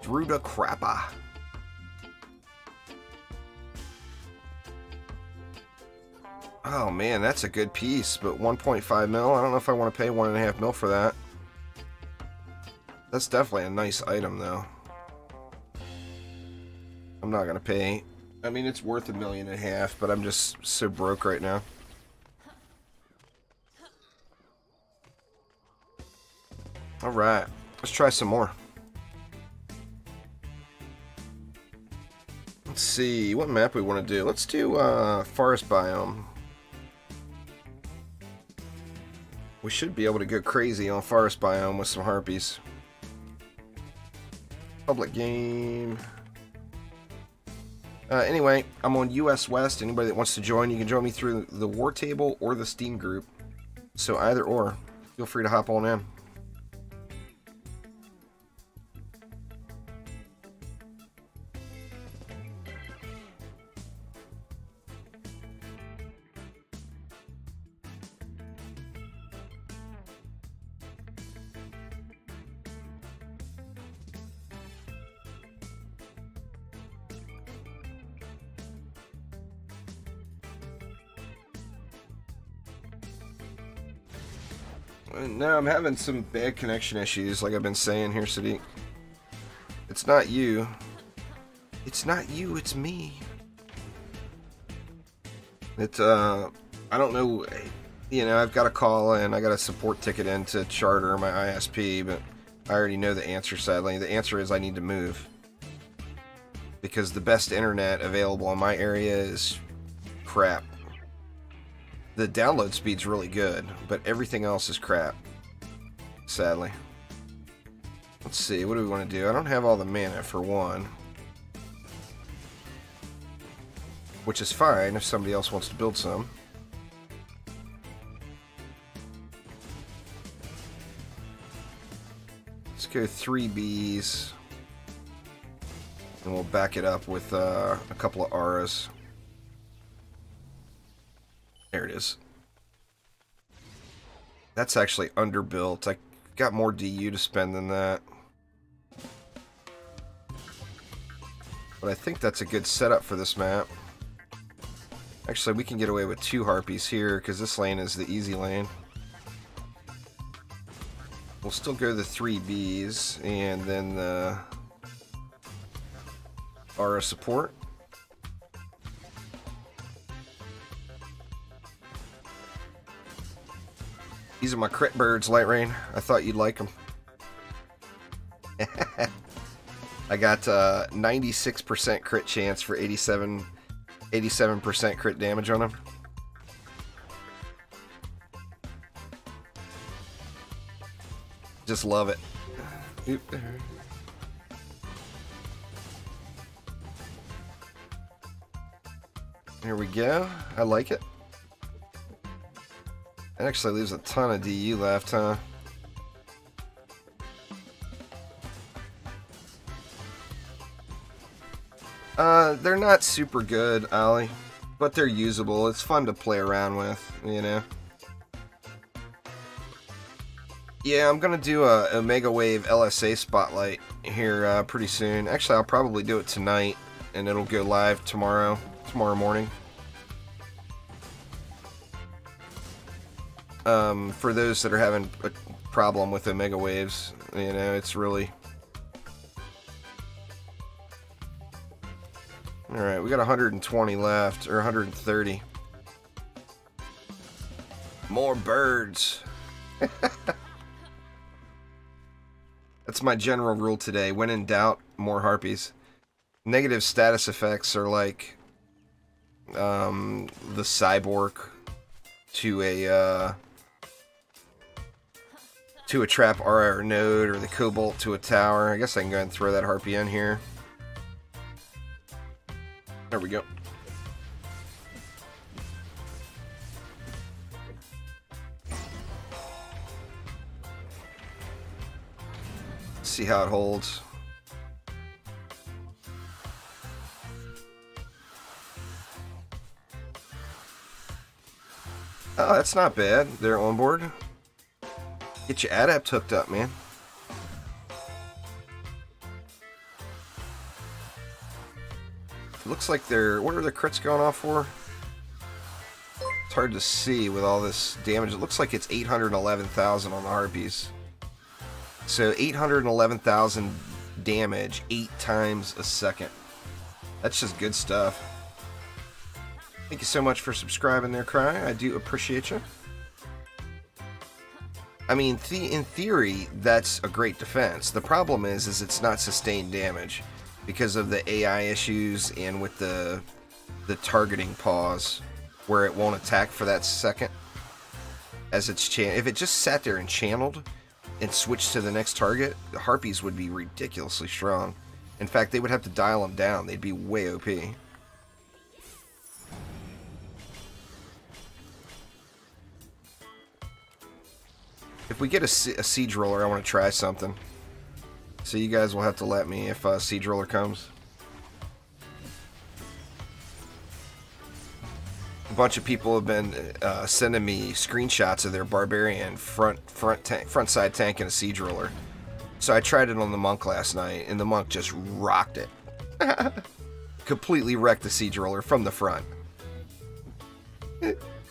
Through the crapper. Oh man, that's a good piece, but 1.5 mil? I don't know if I want to pay 1.5 mil for that. That's definitely a nice item though. I'm not gonna pay. I mean, it's worth $1.5 million, but I'm just so broke right now. Alright, let's try some more. Let's see, what map we want to do. Let's do forest biome. We should be able to go crazy on forest biome with some harpies. Public game. Anyway, I'm on US West. Anybody that wants to join, you can join me through the War Table or the Steam group. So either or, feel free to hop on in. No, I'm having some bad connection issues, like I've been saying here, Sadiq. It's not you. It's not you, it's me. It's, I don't know, you know, I've got a call in, I got a support ticket in to charter my ISP, but I already know the answer, sadly. The answer is I need to move. Because the best internet available in my area is crap. The download speed's really good, but everything else is crap. Sadly. Let's see, what do we want to do? I don't have all the mana for one. Which is fine if somebody else wants to build some. Let's go 3 Bs. And we'll back it up with a couple of auras. There it is. That's actually underbuilt. I got more DU to spend than that. But I think that's a good setup for this map. Actually, we can get away with 2 harpies here because this lane is the easy lane. We'll still go the 3 Bs and then the Aura support. These are my crit birds, Lightrayne. I thought you'd like them. I got 96% crit chance for 87% crit damage on them. Just love it. Oop. Here we go. I like it. It actually leaves a ton of DU left, huh? They're not super good, Ollie, but they're usable. It's fun to play around with, you know? Yeah, I'm gonna do a Omega Wave LSA Spotlight here pretty soon. Actually, I'll probably do it tonight, and it'll go live tomorrow morning. For those that are having a problem with Omega Waves, you know, it's really... Alright, we got 120 left, or 130. More birds. That's my general rule today. When in doubt, more harpies. Negative status effects are like the cyborg to a trap RR node, or the cobalt to a tower. I guess I can go ahead and throw that harpy in here. There we go. See how it holds. Oh, that's not bad. They're on board. Get your adept hooked up, man. It looks like they're... What are the crits going off for? It's hard to see with all this damage. It looks like it's 811,000 on the harpies. So 811,000 damage 8 times a second. That's just good stuff. Thank you so much for subscribing there, Cry. I do appreciate you. I mean, in theory, that's a great defense. The problem is it's not sustained damage because of the AI issues and with the targeting pause, where it won't attack for that second as it's if it just sat there and channeled and switched to the next target, the harpies would be ridiculously strong. In fact, they would have to dial them down. They'd be way OP. If we get a siege roller, I want to try something. So you guys will have to let me if a siege roller comes. A bunch of people have been sending me screenshots of their barbarian front side tank and a siege roller. So I tried it on the monk last night, and the monk just rocked it. Completely wrecked the siege roller from the front.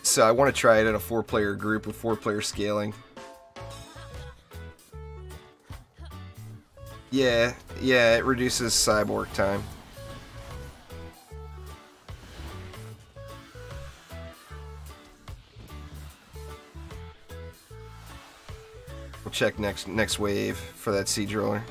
So I want to try it in a 4-player group with 4-player scaling. Yeah, it reduces cyborg time. We'll check next wave for that siege roller.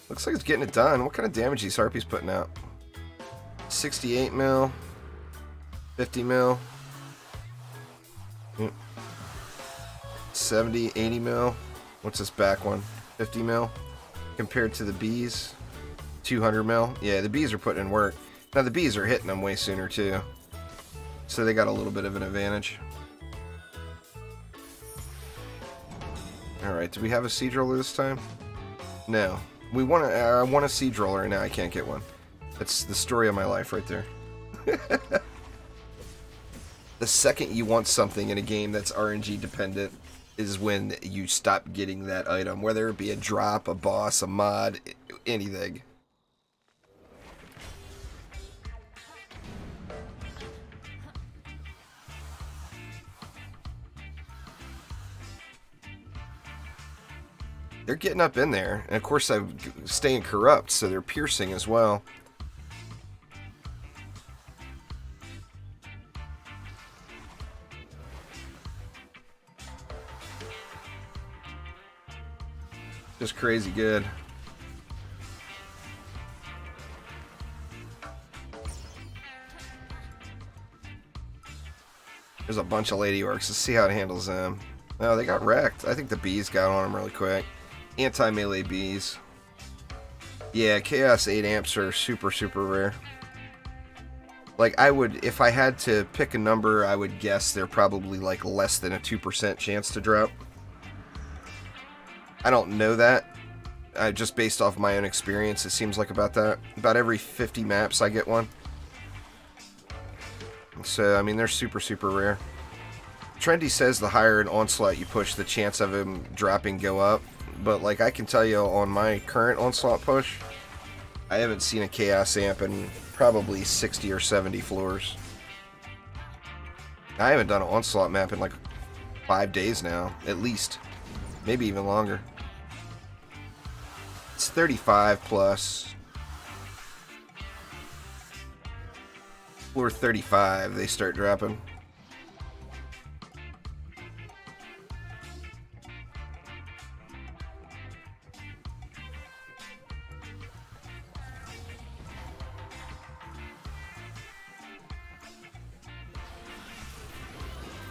Looks like it's getting it done. What kind of damage these harpies putting out? 68 mil. 50 mil, 70, 80 mil. What's this back one? 50 mil. Compared to the bees, 200 mil. Yeah, the bees are putting in work. Now the bees are hitting them way sooner too, so they got a little bit of an advantage. All right, do we have a siege roller this time? No. We want to. I want a siege roller, and now I can't get one. That's the story of my life right there. The second you want something in a game that's RNG dependent is when you stop getting that item, whether it be a drop, a boss, a mod, anything. They're getting up in there, and of course I'm staying corrupt, so they're piercing as well. Just crazy good. There's a bunch of lady orcs. Let's see how it handles them. Oh, they got wrecked. I think the bees got on them really quick. Anti-melee bees. Yeah, Chaos 8 amps are super, super rare. Like, I would, if I had to pick a number, I would guess they're probably like less than a 2% chance to drop. I don't know that. Just based off my own experience, it seems like about that. About every 50 maps I get one. So, I mean, they're super, super rare. Trendy says the higher an onslaught you push, the chance of him dropping go up. But, like, I can tell you on my current onslaught push, I haven't seen a Chaos Amp in probably 60 or 70 floors. I haven't done an onslaught map in, like, 5 days now, at least. Maybe even longer. It's 35 plus. Floor 35, they start dropping.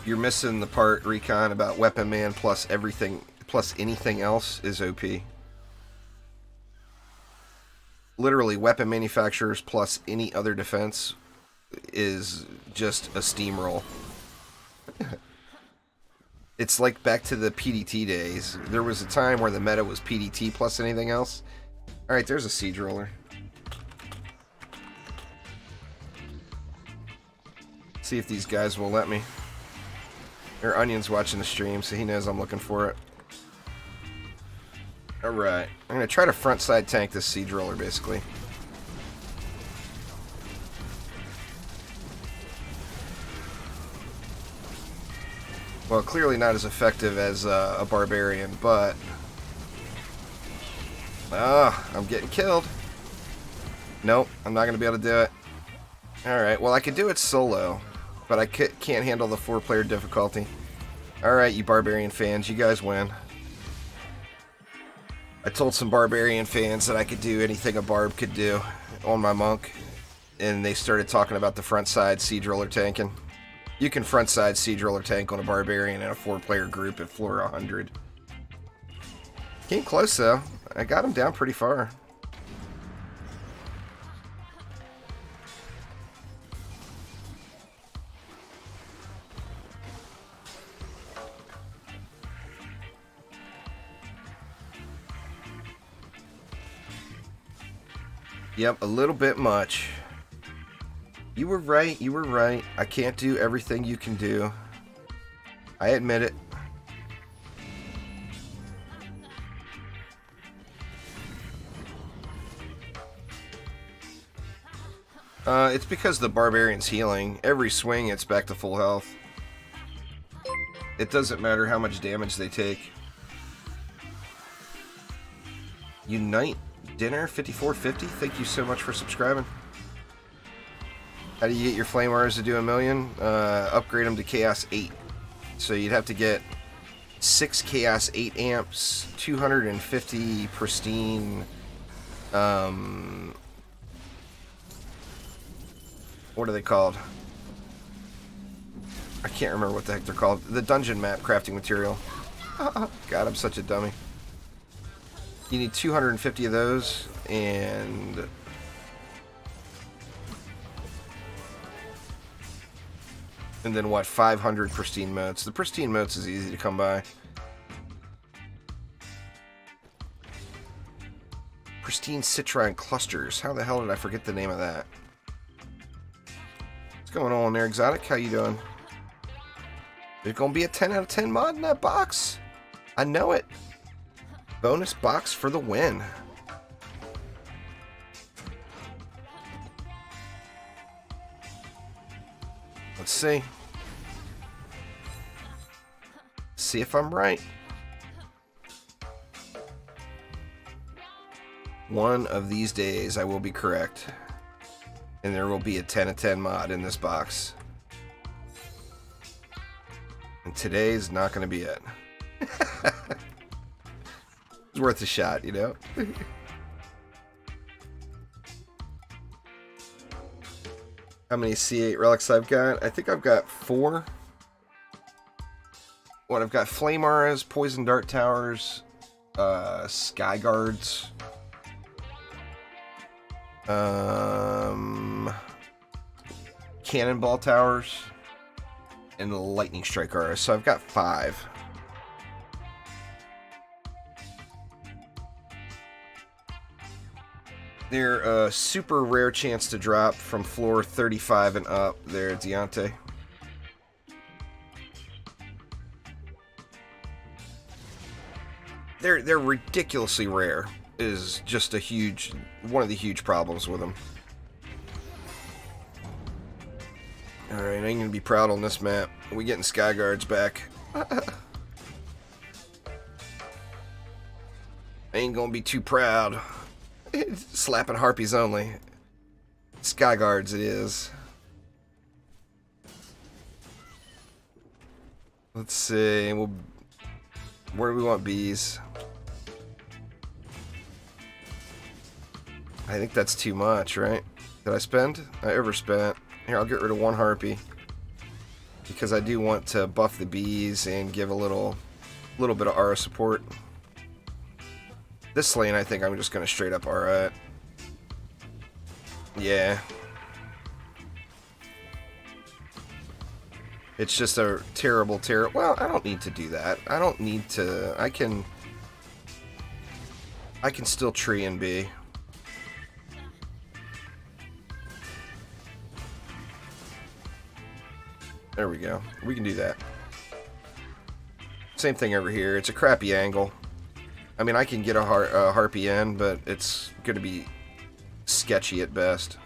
You're missing the part, Recon, about Weapon Man plus everything, plus anything else is OP. Literally, weapon manufacturers plus any other defense is just a steamroll. It's like back to the PDT days. There was a time where the meta was PDT plus anything else. Alright, there's a siege roller. See if these guys will let me. Their Onion's watching the stream, so he knows I'm looking for it. Alright, I'm going to try to front side tank this siege roller, basically. Well, clearly not as effective as a barbarian, but... I'm getting killed. Nope, I'm not going to be able to do it. Alright, well I could do it solo, but I can't handle the 4-player difficulty. Alright, you barbarian fans, you guys win. I told some barbarian fans that I could do anything a barb could do on my monk, and they started talking about the front side siege roller tanking. You can front side siege roller tank on a barbarian in a 4-player group at floor 100. Came close though. I got him down pretty far. Yep, a little bit much. You were right, you were right. I can't do everything you can do. I admit it. It's because the barbarian's healing. Every swing, it's back to full health. It doesn't matter how much damage they take. Unite Dinner 5450, thank you so much for subscribing. How do you get your flame arrows to do a million? Upgrade them to Chaos 8. So you'd have to get 6 Chaos 8 amps, 250 pristine, what are they called? I can't remember what the heck they're called. The dungeon map crafting material. God, I'm such a dummy. You need 250 of those, and then what, 500 pristine motes. The pristine motes is easy to come by. Pristine citrine clusters. How the hell did I forget the name of that? What's going on there, Exotic? How you doing? There's gonna be a 10 out of 10 mod in that box. I know it. Bonus box for the win. Let's see. See if I'm right. One of these days I will be correct. And there will be a 10 of 10 mod in this box. And today's not going to be it. It's worth a shot, you know? How many C8 relics I've got? I think I've got 4. What, I've got Flame Auras, Poison Dart Towers, Sky Guards, Cannonball Towers, and the Lightning Strike Auras. So I've got 5. They're a super rare chance to drop from floor 35 and up there, Deontay. They're ridiculously rare. Is just one of the huge problems with them. Alright, I'm gonna be proud on this map. We getting Sky Guards back. I ain't gonna be too proud. Slapping harpies only. Sky Guards it is. Let's see. Where do we want bees? I think that's too much, right? Did I spend? I overspent. Here, I'll get rid of 1 harpy. Because I do want to buff the bees and give a little bit of aura support. This lane, I think I'm just going to straight up aura it. Yeah. It's just a terrible. Well, I don't need to do that. I don't need to. I can still tree and bee. There we go. We can do that. Same thing over here. It's a crappy angle. I mean, I can get a harpy in, but it's going to be sketchy at best.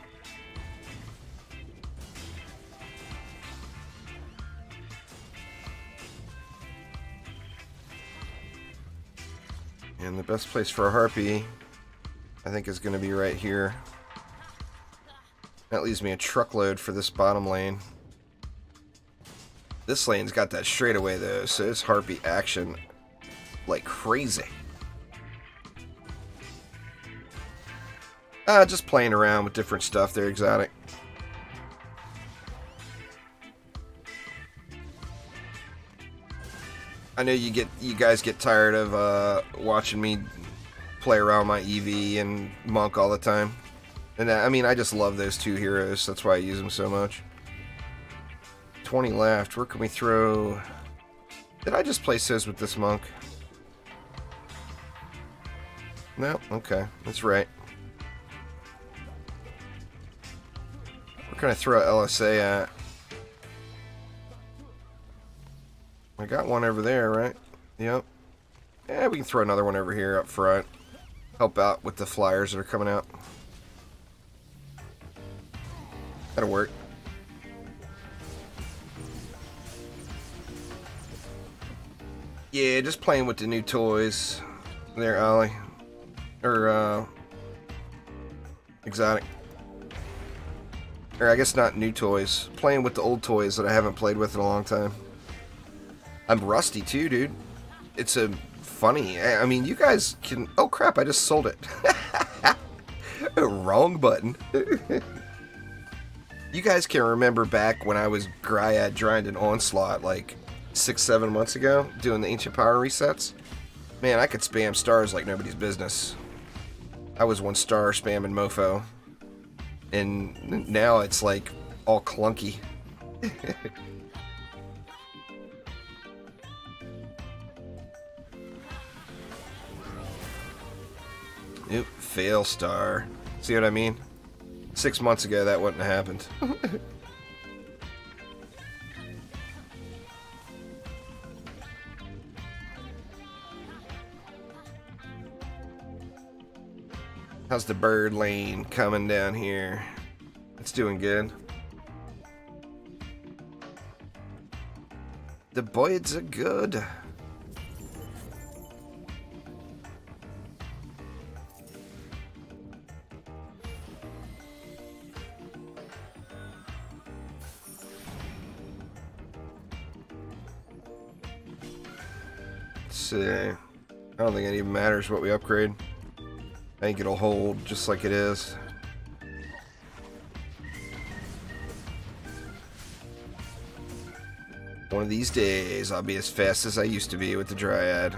And the best place for a harpy, I think, is going to be right here. That leaves me a truckload for this bottom lane. This lane's got that straightaway though, so it's harpy action like crazy. Just playing around with different stuff there, exotic. I know you guys get tired of watching me play around my EV and Monk all the time. And I mean, I just love those 2 heroes. That's why I use them so much. 20 left. Where can we throw? Did I just place those with this monk? No? Okay. That's right. Where can I throw LSA at? I got one over there, right? Yep. Yeah, we can throw another one over here up front. Help out with the flyers that are coming out. That'll work. Yeah, just playing with the new toys. There, Ollie. Or, exotic. Or, I guess not new toys. Playing with the old toys that I haven't played with in a long time. I'm rusty, too, dude. It's a funny. I mean, you guys can... Oh, crap, I just sold it. Wrong button. You guys can remember back when I was Graiad Dryden Onslaught, like... 6-7 months ago, doing the ancient power resets. Man, I could spam stars like nobody's business. I was 1 star spamming mofo. And now it's like all clunky. Oop, fail star. See what I mean? 6 months ago that wouldn't have happened. How's the bird lane coming down here? It's doing good. The birds are good. Let's see. I don't think it even matters what we upgrade. I think it'll hold just like it is. One of these days, I'll be as fast as I used to be with the Dryad.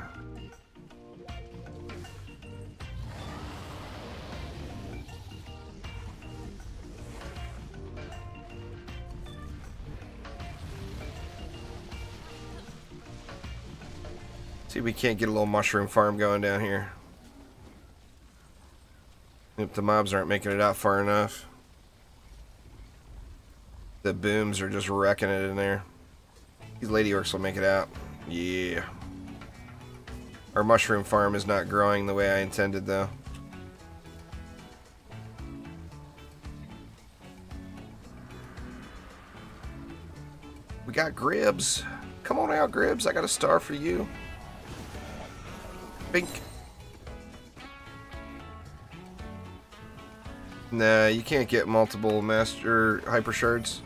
See if we can't get a little mushroom farm going down here. If the mobs aren't making it out far enough. The booms are just wrecking it in there. These lady orcs will make it out. Yeah. Our mushroom farm is not growing the way I intended, though. We got Gribs. Come on out, Gribs. I got a star for you. Bink. Nah, you can't get multiple master hyper shards.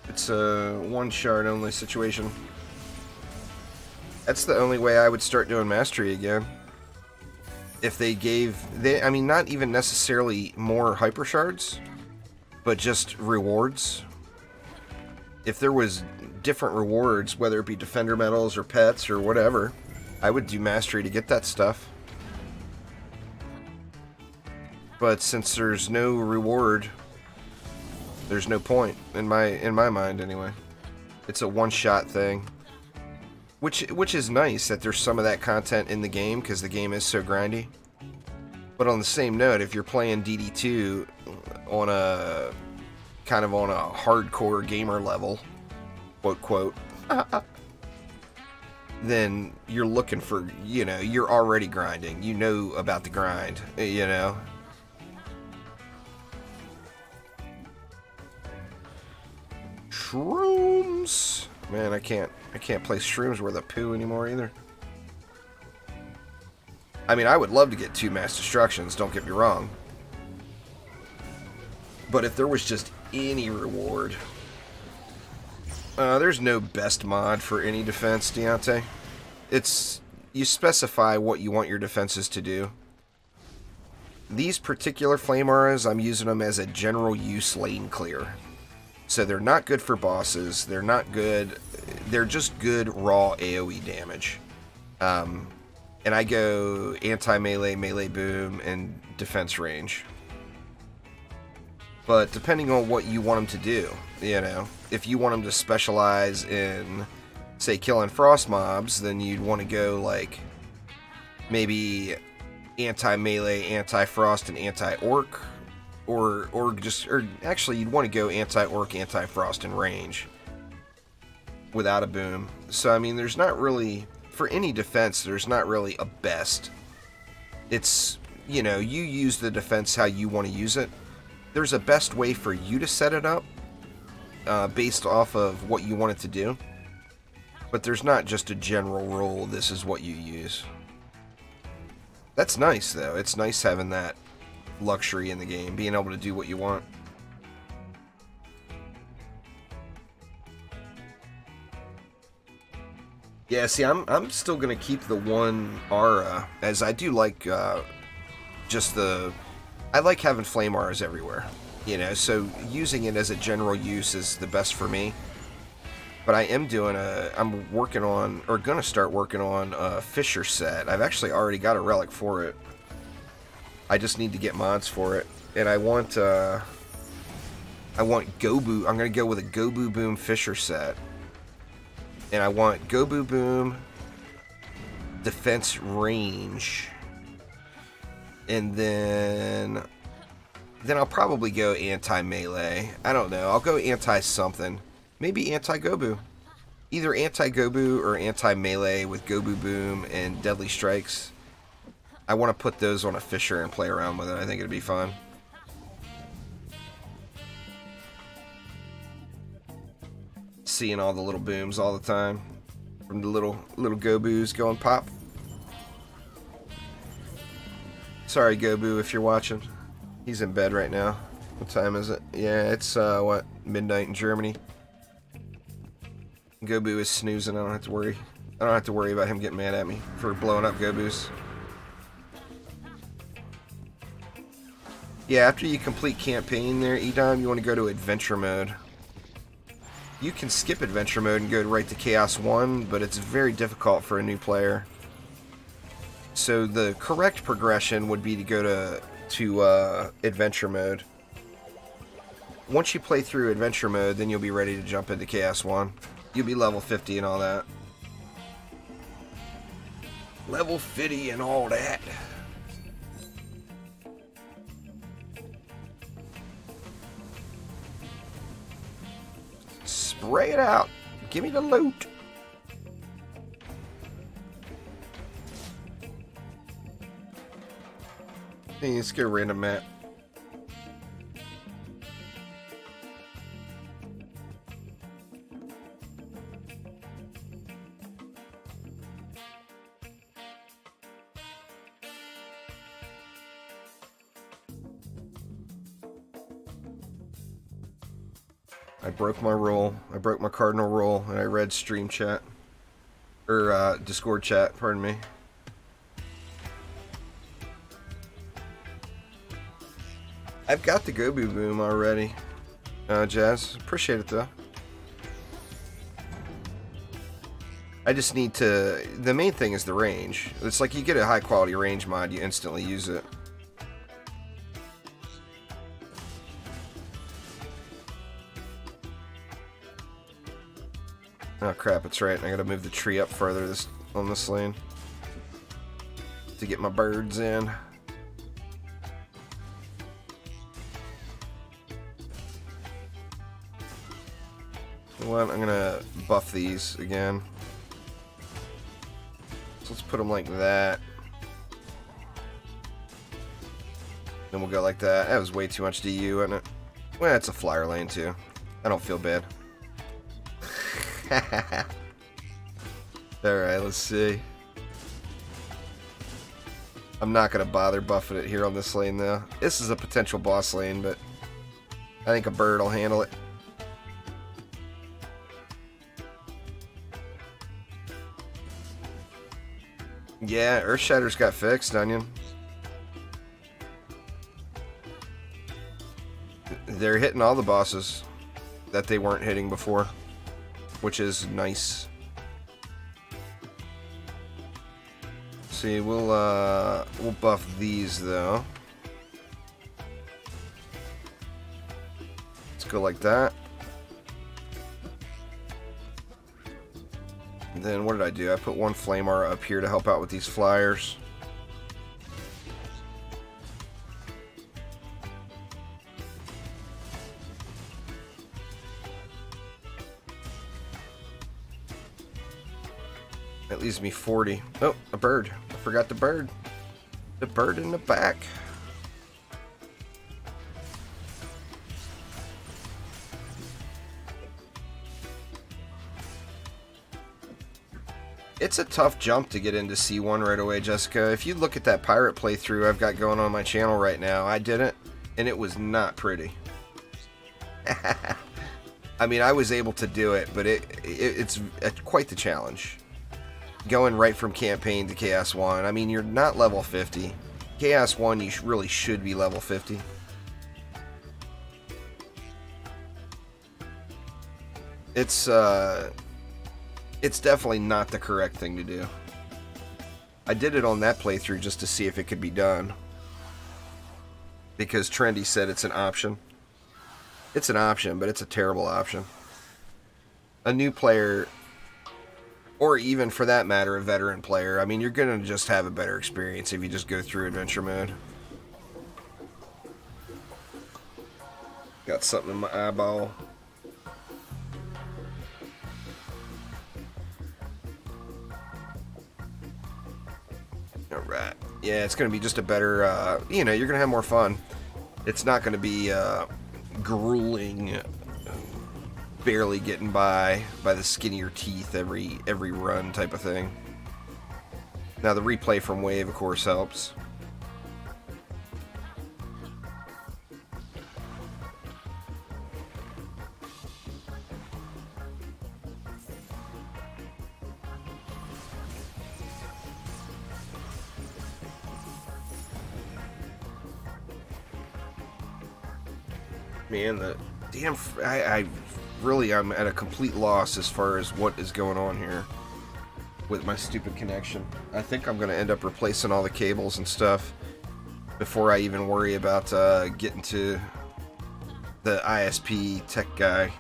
It's a one shard only situation. That's the only way I would start doing mastery again. If they gave, I mean, not even necessarily more hyper shards, but just rewards. If there was different rewards, whether it be defender medals or pets or whatever, I would do mastery to get that stuff. But since there's no reward, there's no point in my mind anyway. It's a one-shot thing, which is nice that there's some of that content in the game because the game is so grindy. But on the same note, if you're playing DD2 on a kind of on a hardcore gamer level, quote quote, then you're looking for, you know, you're already grinding. You know about the grind, you know. Shrooms. Man, I can't play shrooms worth a poo anymore either. I mean, I would love to get 2 mass destructions, don't get me wrong. But if there was just any reward, there's no best mod for any defense, Deontay. It's, you specify what you want your defenses to do. These particular flame auras, I'm using them as a general use lane clear. So they're not good for bosses, they're not good, they're just good raw AoE damage. And I go anti-melee, melee boom, and defense range. But depending on what you want them to do, you know, if you want them to specialize in, say, killing frost mobs, then you'd want to go like maybe anti-melee, anti-frost, and anti-orc. Or actually you'd want to go anti-orc, anti-frost in range without a boom. So I mean, there's not really, for any defense, there's not really a best. It's, you know, you use the defense how you want to use it. There's a best way for you to set it up based off of what you want it to do. But there's not just a general rule, this is what you use. That's nice though. It's nice having that luxury in the game, being able to do what you want. Yeah, see, I'm still gonna keep the one aura, as I do like just the, I like having flame auras everywhere, you know, so using it as a general use is the best for me. But I am doing I'm working on, or gonna start working on a Fisher set. I've actually already got a relic for it. I just need to get mods for it, and I want Gobu. I'm gonna go with a Gobu Boom Fisher set, and I want Gobu Boom, defense range, and then I'll probably go anti-melee. I don't know. I'll go anti-something. Maybe anti-Gobu. Either anti-Gobu or anti-melee with Gobu Boom and Deadly Strikes. I want to put those on a fisher and play around with it. I think it'd be fun. Seeing all the little booms all the time from the little Goboos going pop. Sorry, Gobu, if you're watching. He's in bed right now. What time is it? Yeah, it's what, midnight in Germany. Gobu is snoozing. I don't have to worry. I don't have to worry about him getting mad at me for blowing up Goboos. Yeah, after you complete campaign there, Edom, you want to go to adventure mode. You can skip adventure mode and go right to Chaos 1, but it's very difficult for a new player. So the correct progression would be to go to adventure mode. Once you play through adventure mode, then you'll be ready to jump into Chaos 1. You'll be level 50 and all that. Level 50 and all that. Spray it out. Give me the loot. Hey, let's get a random map. I broke my rule. I broke my cardinal rule, and I read stream chat. Or, Discord chat, pardon me. I've got the Gobu Boom already, Jazz. Appreciate it, though. I just need to... The main thing is the range. It's like you get a high-quality range mod, you instantly use it. Oh crap, it's right. I gotta move the tree up further on this lane to get my birds in. Well, I'm gonna buff these again. So let's put them like that. Then we'll go like that. That was way too much DU, wasn't it? Well, it's a flyer lane too. I don't feel bad. Alright, let's see. I'm not going to bother buffing it here on this lane, though. This is a potential boss lane, but I think a bird will handle it. Yeah, Earthshatter's got fixed, Onion. They're hitting all the bosses that they weren't hitting before, which is nice. See, we'll buff these though. Let's go like that. And then what did I do? I put one flame aura up here to help out with these flyers. That leaves me 40. Oh, a bird. I forgot the bird. The bird in the back. It's a tough jump to get into C1 right away, Jessica. If you look at that pirate playthrough I've got going on my channel right now, I did it, and it was not pretty. I mean, I was able to do it, but it's quite the challenge. Going right from campaign to Chaos 1. I mean, you're not level 50. Chaos 1, you really should be level 50. It's definitely not the correct thing to do. I did it on that playthrough just to see if it could be done, because Trendy said it's an option. It's an option, but it's a terrible option. A new player, or even for that matter a veteran player, I mean, you're gonna just have a better experience if you just go through adventure mode. Got something in my eyeball. Alright. Yeah, it's going to be just a better, you know, you're going to have more fun. It's not going to be grueling, barely getting by the skin of your teeth every run type of thing. Now the replay from Wave, of course, helps. Man, the damn... I'm at a complete loss as far as what is going on here with my stupid connection. I think I'm going to end up replacing all the cables and stuff before I even worry about getting to the ISP tech guy.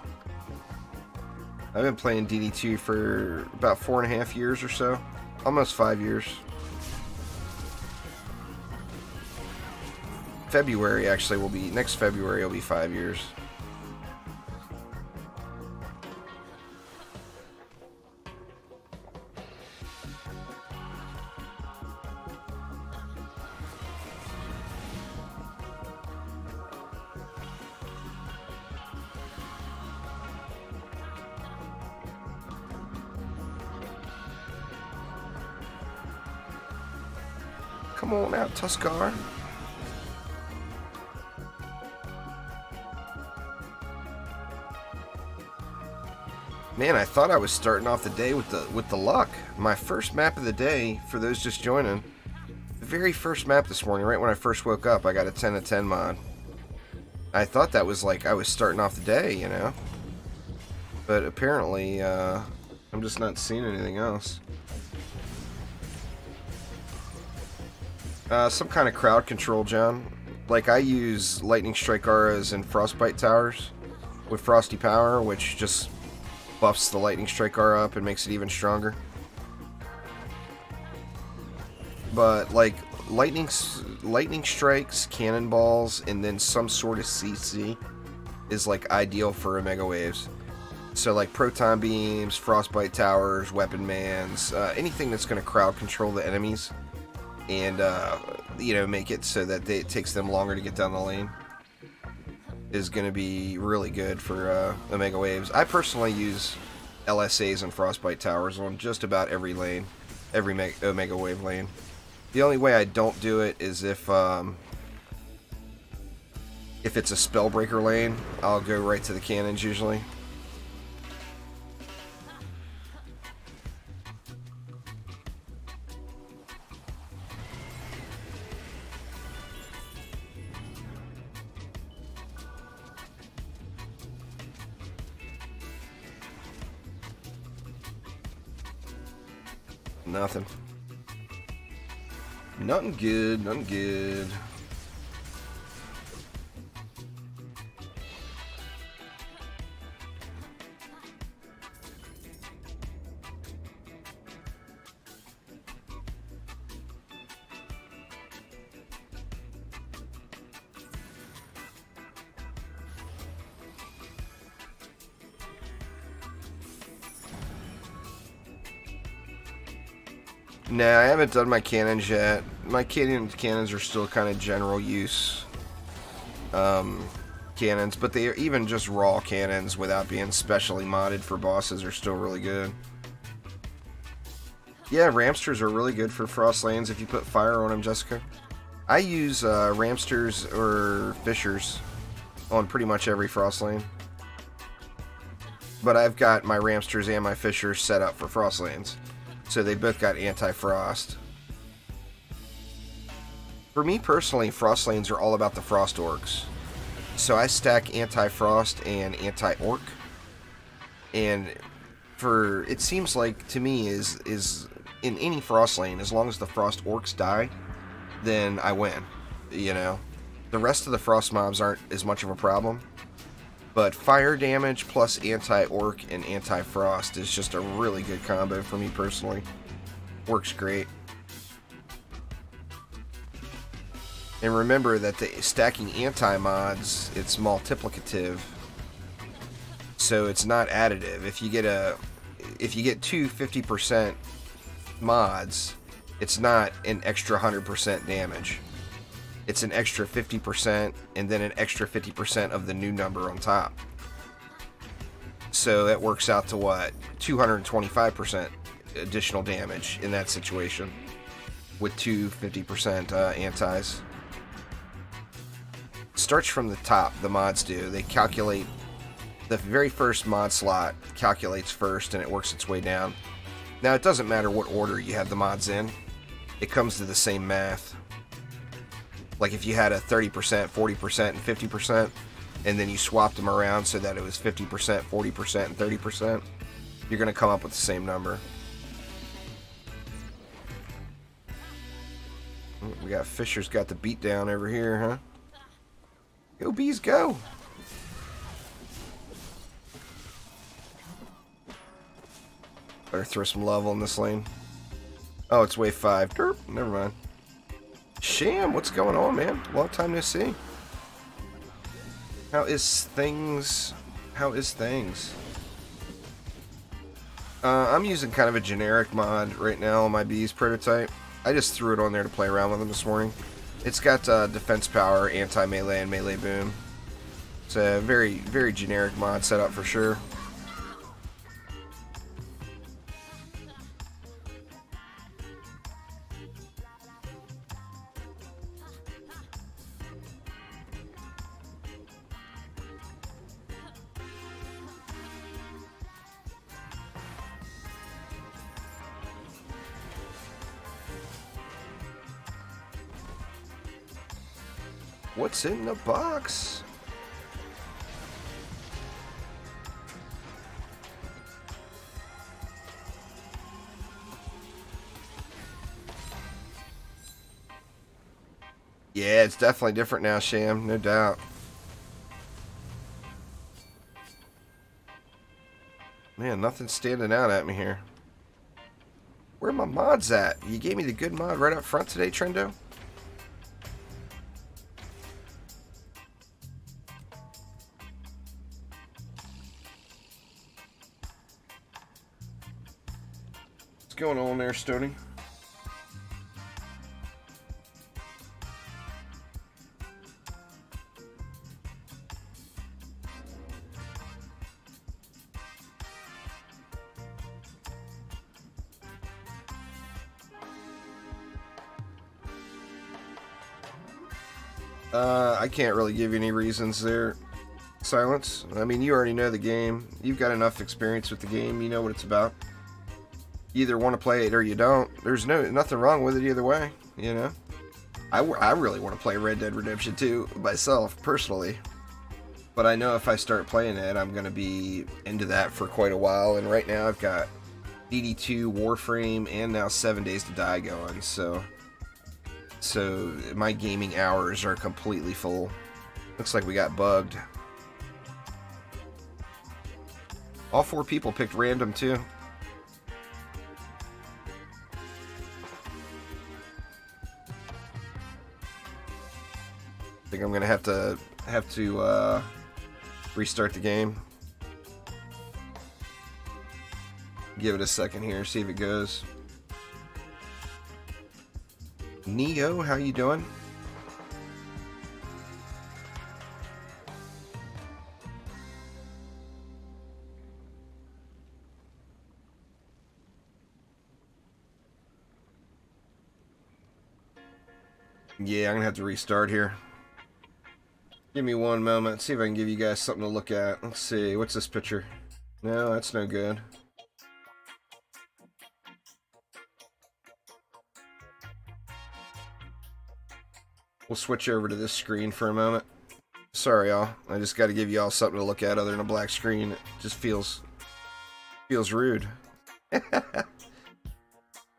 I've been playing DD2 for about 4.5 years or so. Almost 5 years. February actually will be, next February will be 5 years. Come on out, Tuskar. Man, I thought I was starting off the day with the luck. My first map of the day, for those just joining, the very first map this morning, right when I first woke up, I got a 10 of 10 mod. I thought that was like I was starting off the day, you know. But apparently, I'm just not seeing anything else. Some kind of crowd control, John. Like, I use lightning strike auras and frostbite towers with frosty power, which just buffs the lightning strike aura up and makes it even stronger. But like lightning strikes, cannonballs, and then some sort of CC is like ideal for Omega Waves. So like proton beams, frostbite towers, weapon mans, anything that's going to crowd control the enemies and you know, make it so that it takes them longer to get down the lane is going to be really good for Omega Waves. I personally use LSAs and Frostbite Towers on just about every lane, every Omega Wave lane. The only way I don't do it is if it's a Spellbreaker lane, I'll go right to the cannons usually. Nothing. Nothing good, nothing good. Nah, I haven't done my cannons yet. My cannons are still kind of general use cannons, but they are even just raw cannons without being specially modded for bosses are still really good. Yeah, Ramsters are really good for frost lanes if you put fire on them, Jessica. I use Ramsters or Fishers on pretty much every frost lane. But I've got my Ramsters and my Fishers set up for frost lanes. So they both got anti-frost. For me personally, frost lanes are all about the frost orcs. So I stack anti-frost and anti-orc. And for it seems like to me is in any frost lane, as long as the frost orcs die, then I win. You know, the rest of the frost mobs aren't as much of a problem. But fire damage plus anti-orc and anti-frost is just a really good combo for me personally. Works great. And remember that the stacking anti-mods, it's multiplicative. So it's not additive. If you get two 50% mods, It's not an extra 100% damage. It's an extra 50% and then an extra 50% of the new number on top. So that works out to what? 225% additional damage in that situation with two 50% antis. Starts from the top, the mods do. They calculate the very first mod slot, calculates first, and it works its way down. Now, it doesn't matter what order you have the mods in. It comes to the same math. Like if you had a 30%, 40%, and 50%, and then you swapped them around so that it was 50%, 40%, and 30%, you're going to come up with the same number. We got Fisher's got the beat down over here, huh? Go bees, go! Better throw some level in this lane. Oh, it's wave 5. Derp, never mind. Sham, what's going on, man? Long time no see. How is things? How is things? I'm using kind of a generic mod right now on my bees prototype. I just threw it on there to play around with them this morning. It's got defense power, anti-melee, and melee boom. It's a very, very generic mod setup for sure. What's in the box? Yeah, it's definitely different now, Sham, no doubt. Man, nothing's standing out at me here. Where are my mods at? You gave me the good mod right up front today, Trendo? What's going on there, Stoney? I can't really give you any reasons there, Silence. I mean, you already know the game. You've got enough experience with the game. You know what it's about. You either want to play it or you don't. There's nothing wrong with it either way, you know. I really want to play Red Dead Redemption 2 myself, personally. But I know if I start playing it, I'm going to be into that for quite a while. And right now I've got DD2, Warframe, and now 7 Days to Die going, so my gaming hours are completely full. Looks like we got bugged. All 4 people picked random too. I think I'm gonna have to restart the game. Give it a second here, see if it goes. Neo, how you doing? Yeah, I'm gonna have to restart here. Give me one moment, see if I can give you guys something to look at. Let's see, what's this picture? No, that's no good. We'll switch over to this screen for a moment. Sorry, y'all. I just got to give you all something to look at other than a black screen. It just feels rude.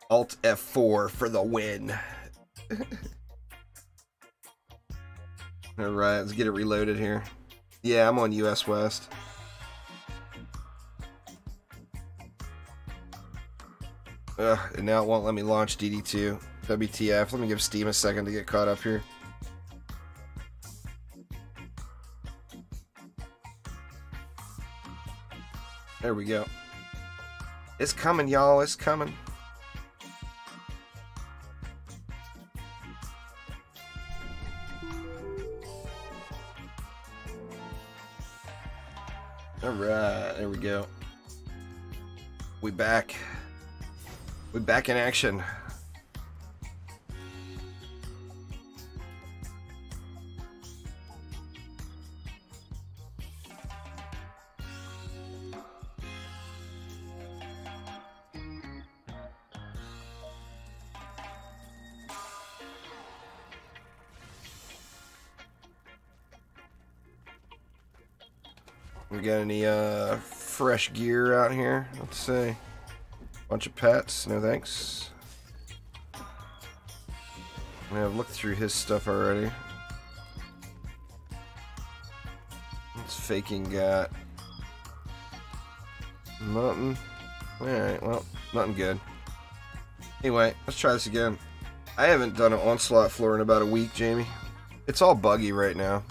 Alt F4 for the win. Alright, let's get it reloaded here. Yeah, I'm on US West. And now it won't let me launch DD2. WTF. Let me give Steam a second to get caught up here. There we go. It's coming, y'all. It's coming. Alright, there we go. We back. We back in action. We got any fresh gear out here? Let's see. Bunch of pets, no thanks. I've looked through his stuff already. It's faking got nothing. Alright, well, nothing good. Anyway, let's try this again. I haven't done an onslaught floor in about a week, Jamie. It's all buggy right now.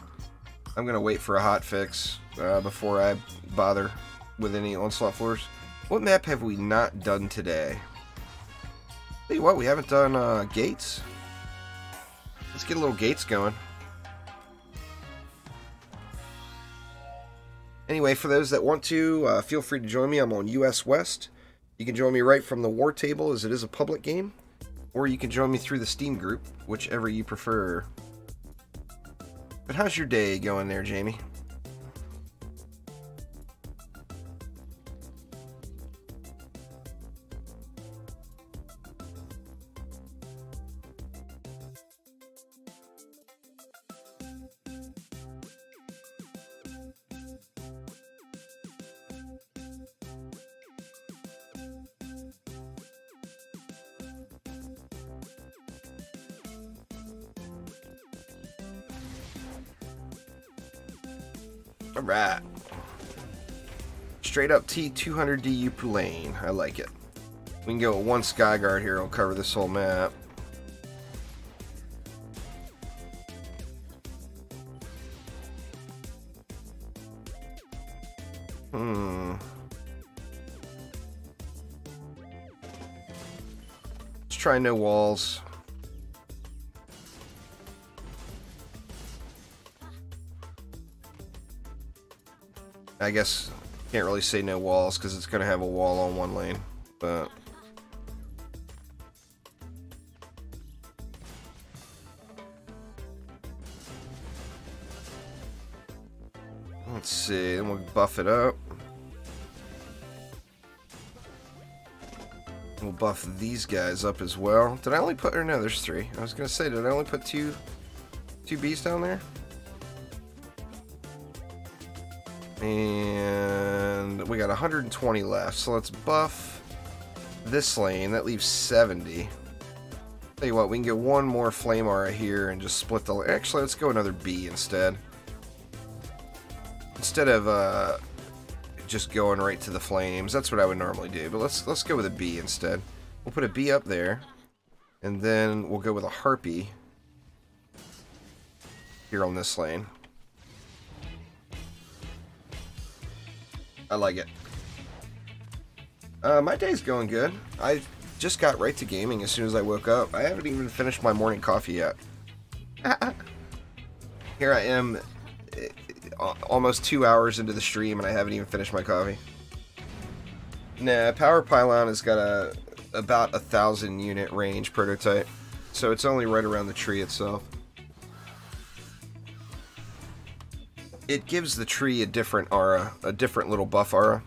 I'm gonna wait for a hot fix before I bother with any onslaught floors. What map have we not done today? Tell you what, we haven't done gates. Let's get a little gates going. Anyway, for those that want to, feel free to join me. I'm on US West. You can join me right from the War Table, as it is a public game, or you can join me through the Steam group, whichever you prefer. But how's your day going there, Jamie? Alright. Straight up T200DU per lane. I like it. We can go with one Skyguard here. I'll cover this whole map. Let's try no walls. I guess can't really say no walls because it's going to have a wall on one lane, but let's see, then we'll buff it up. We'll buff these guys up as well. Did I only put, or no, there's three. I was going to say, did I only put two bees down there? And we got 120 left, so let's buff this lane. That leaves 70. Tell you what, we can get one more flame aura here and just split the... Actually, let's go another bee instead. Instead of just going right to the flames. That's what I would normally do, but let's go with a bee instead. We'll put a bee up there, and then we'll go with a harpy here on this lane. I like it. My day's going good. I just got right to gaming as soon as I woke up. I haven't even finished my morning coffee yet. Here I am, almost 2 hours into the stream, and I haven't even finished my coffee. Nah, Power Pylon has got about 1,000 unit range prototype, so it's only right around the tree itself. It gives the tree a different aura, a different little buff aura.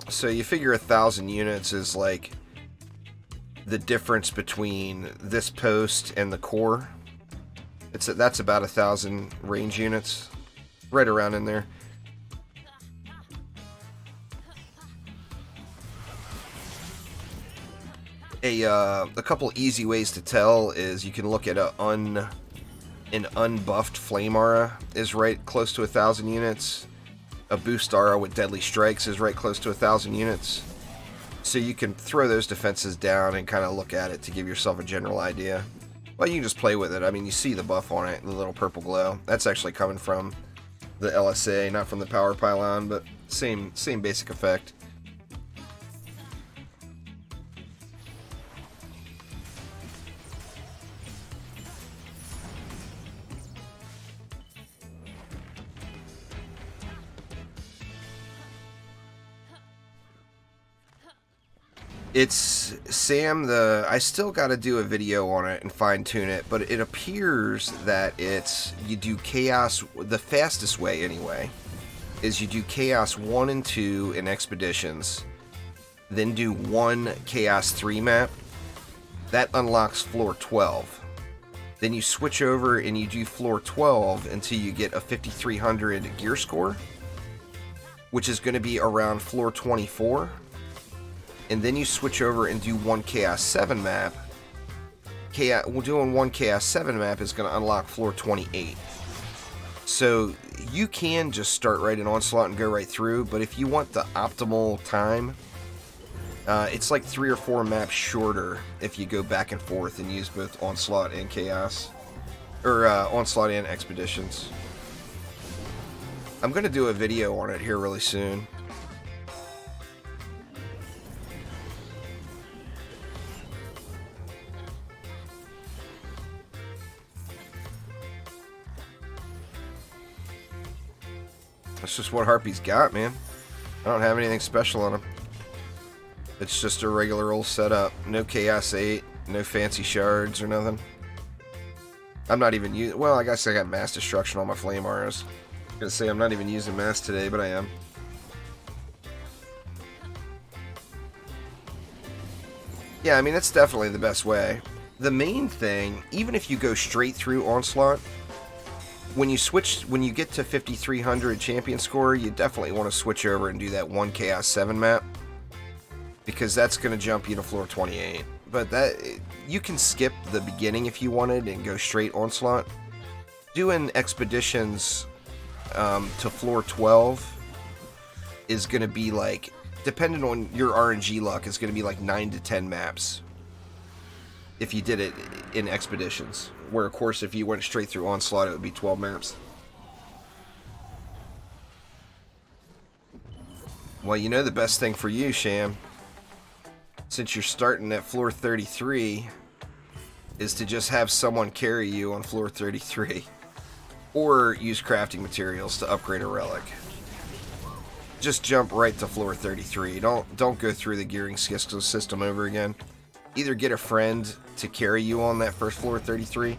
So you figure 1,000 units is like the difference between this post and the core. That's about 1,000 range units, right around in there. A couple easy ways to tell is you can look at an unbuffed flame aura is right close to 1,000 units. A boost aura with deadly strikes is right close to 1,000 units. So you can throw those defenses down and kind of look at it to give yourself a general idea. Well, you can just play with it. I mean, you see the buff on it, the little purple glow. That's actually coming from the LSA, not from the Power Pylon, but same basic effect. It's Sam. I still got to do a video on it and fine tune it, but it appears that you do chaos. The fastest way, anyway, is you do chaos 1 and 2 in expeditions, then do 1 chaos 3 map. That unlocks floor 12. Then you switch over and you do floor 12 until you get a 5300 gear score, which is going to be around floor 24. And then you switch over and do 1 Chaos 7 map. Doing 1 Chaos 7 map is going to unlock floor 28. So you can just start right in Onslaught and go right through, but if you want the optimal time, it's like 3 or 4 maps shorter if you go back and forth and use both Onslaught and Chaos. Or Onslaught and Expeditions. I'm going to do a video on it here really soon. That's just what Harpy's got, man. I don't have anything special on him. It's just a regular old setup. No Chaos 8, no fancy shards or nothing. I'm not even using... Well, I guess I got mass destruction on my flame arrows. I was gonna say I'm not even using mass today, but I am. Yeah, I mean, it's definitely the best way. The main thing, even if you go straight through Onslaught, when you get to 5300 champion score, you definitely want to switch over and do that 1 Chaos 7 map, because that's going to jump you to floor 28. But that, you can skip the beginning if you wanted and go straight Onslaught. Doing expeditions to floor 12 is going to be like, depending on your RNG luck, it's going to be like 9 to 10 maps if you did it in expeditions. Where, of course, if you went straight through Onslaught, it would be 12 maps. Well, you know the best thing for you, Sham, since you're starting at floor 33, is to just have someone carry you on floor 33. Or use crafting materials to upgrade a relic. Just jump right to floor 33. Don't go through the gearing system over again. Either get a friend to carry you on that first floor 33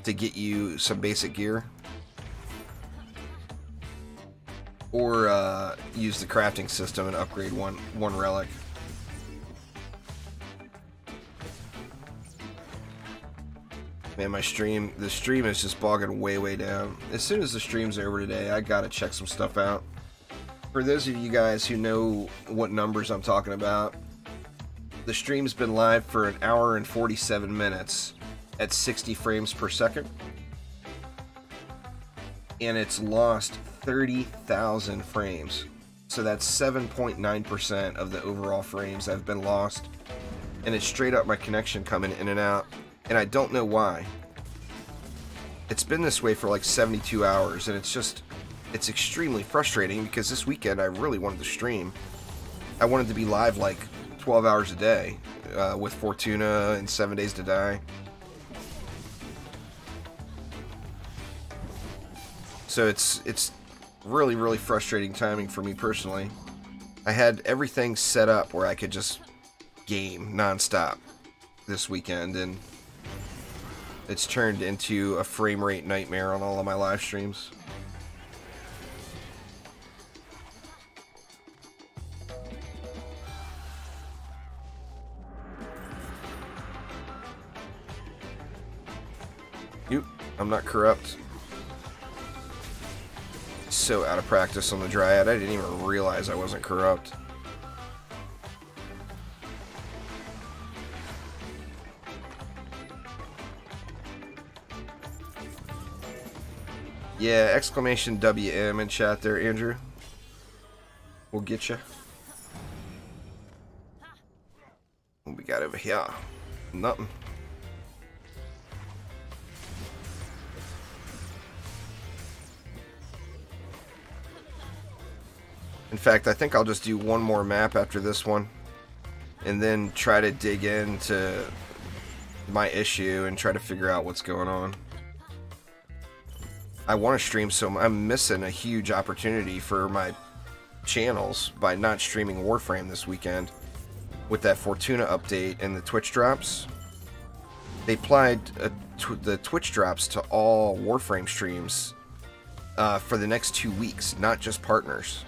to get you some basic gear, or use the crafting system and upgrade one relic. Man, the stream is just bogging way down. As soon as the stream's over today, I gotta check some stuff out. For those of you guys who know what numbers I'm talking about, the stream's been live for 1 hour and 47 minutes at 60 frames per second. And it's lost 30,000 frames. So that's 7.9% of the overall frames that have been lost. And it's straight up my connection coming in and out. And I don't know why. It's been this way for like 72 hours, and it's extremely frustrating because this weekend I really wanted to stream. I wanted to be live like 12 hours a day with Fortuna and 7 Days to Die. So it's really frustrating timing for me personally. I had everything set up where I could just game non-stop this weekend, and it's turned into a frame rate nightmare on all of my live streams. Nope, I'm not corrupt. So out of practice on the Dryad, I didn't even realize I wasn't corrupt. Yeah, exclamation WM in chat there, Andrew. We'll get you. What we got over here? Nothing. In fact, I think I'll just do one more map after this one, and then try to dig into my issue and try to figure out what's going on. I want to stream, so I'm missing a huge opportunity for my channels by not streaming Warframe this weekend. with that Fortuna update and the Twitch drops, they applied the Twitch drops to all Warframe streams for the next 2 weeks, not just partners.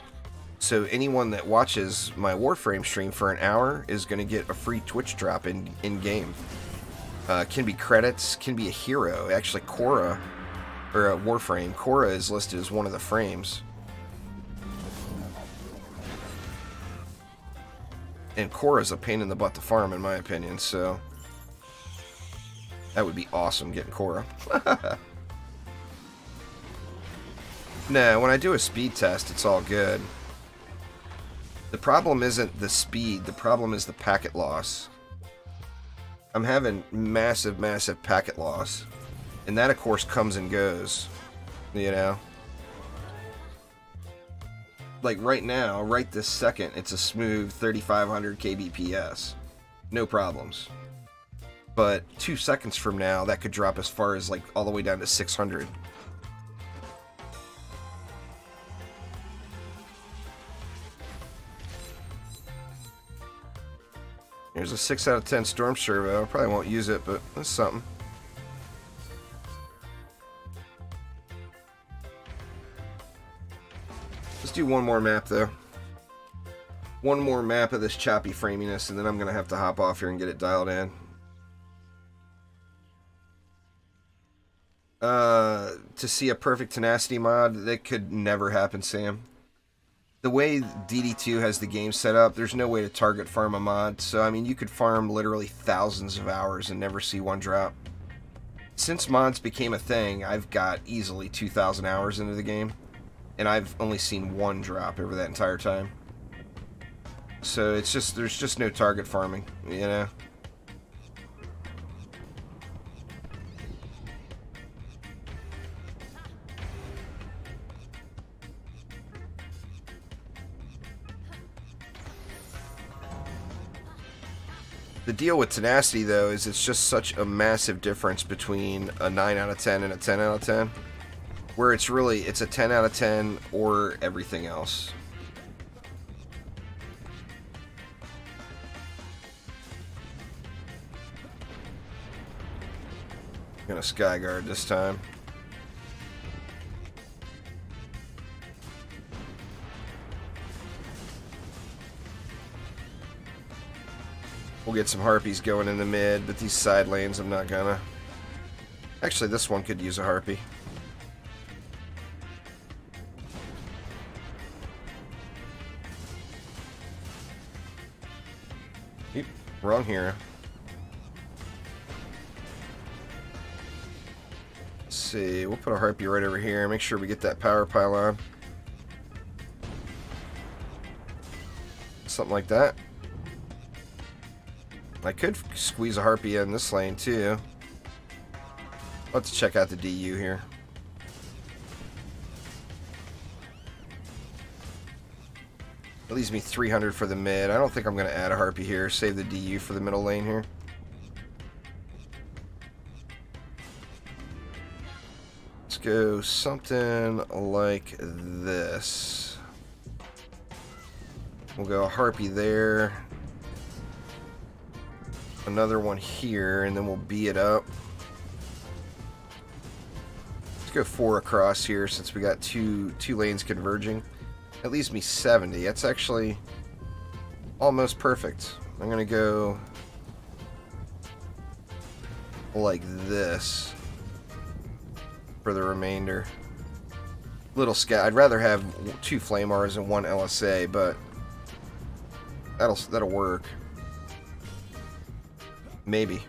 So anyone that watches my Warframe stream for an hour is going to get a free Twitch drop in-game. Can be credits, can be a hero. Actually, Korra, or Warframe, Korra is listed as one of the frames. And Korra's a pain in the butt to farm, in my opinion, so that would be awesome, getting Korra. No, when I do a speed test, it's all good. The problem isn't the speed, the problem is the packet loss. I'm having massive, massive packet loss. And that, of course, comes and goes, you know? Like right now, right this second, it's a smooth 3500 kbps. No problems. But 2 seconds from now, that could drop as far as like all the way down to 600. Here's a 6 out of 10 Storm Servo. I probably won't use it, but that's something. Let's do one more map, though. One more map of this choppy framiness, and then I'm going to have to hop off here and get it dialed in. To see a perfect tenacity mod, that could never happen, Sam. The way DD2 has the game set up, there's no way to target farm a mod. So, I mean, you could farm literally thousands of hours and never see one drop. Since mods became a thing, I've got easily 2,000 hours into the game. And I've only seen one drop over that entire time. So, it's just, there's just no target farming, you know? The deal with tenacity, though, is it's just such a massive difference between a 9 out of 10 and a 10 out of 10. Where it's really, it's a 10 out of 10 or everything else. I'm gonna Skyguard this time. We'll get some harpies going in the mid, but these side lanes I'm not gonna. Actually, this one could use a harpy. Oop, wrong hero. Let's see, we'll put a harpy right over here. Make sure we get that power pylon. Something like that. I could squeeze a harpy in this lane too. I'll have to check out the DU here. It leaves me 300 for the mid. I don't think I'm going to add a harpy here. Save the DU for the middle lane here. Let's go something like this. We'll go a harpy there. Another one here, and then we'll B it up. Let's go 4 across here since we got two lanes converging. That leaves me 70. That's actually almost perfect. I'm gonna go like this for the remainder. Little scout. I'd rather have 2 Flamars and 1 LSA, but that'll work. Maybe.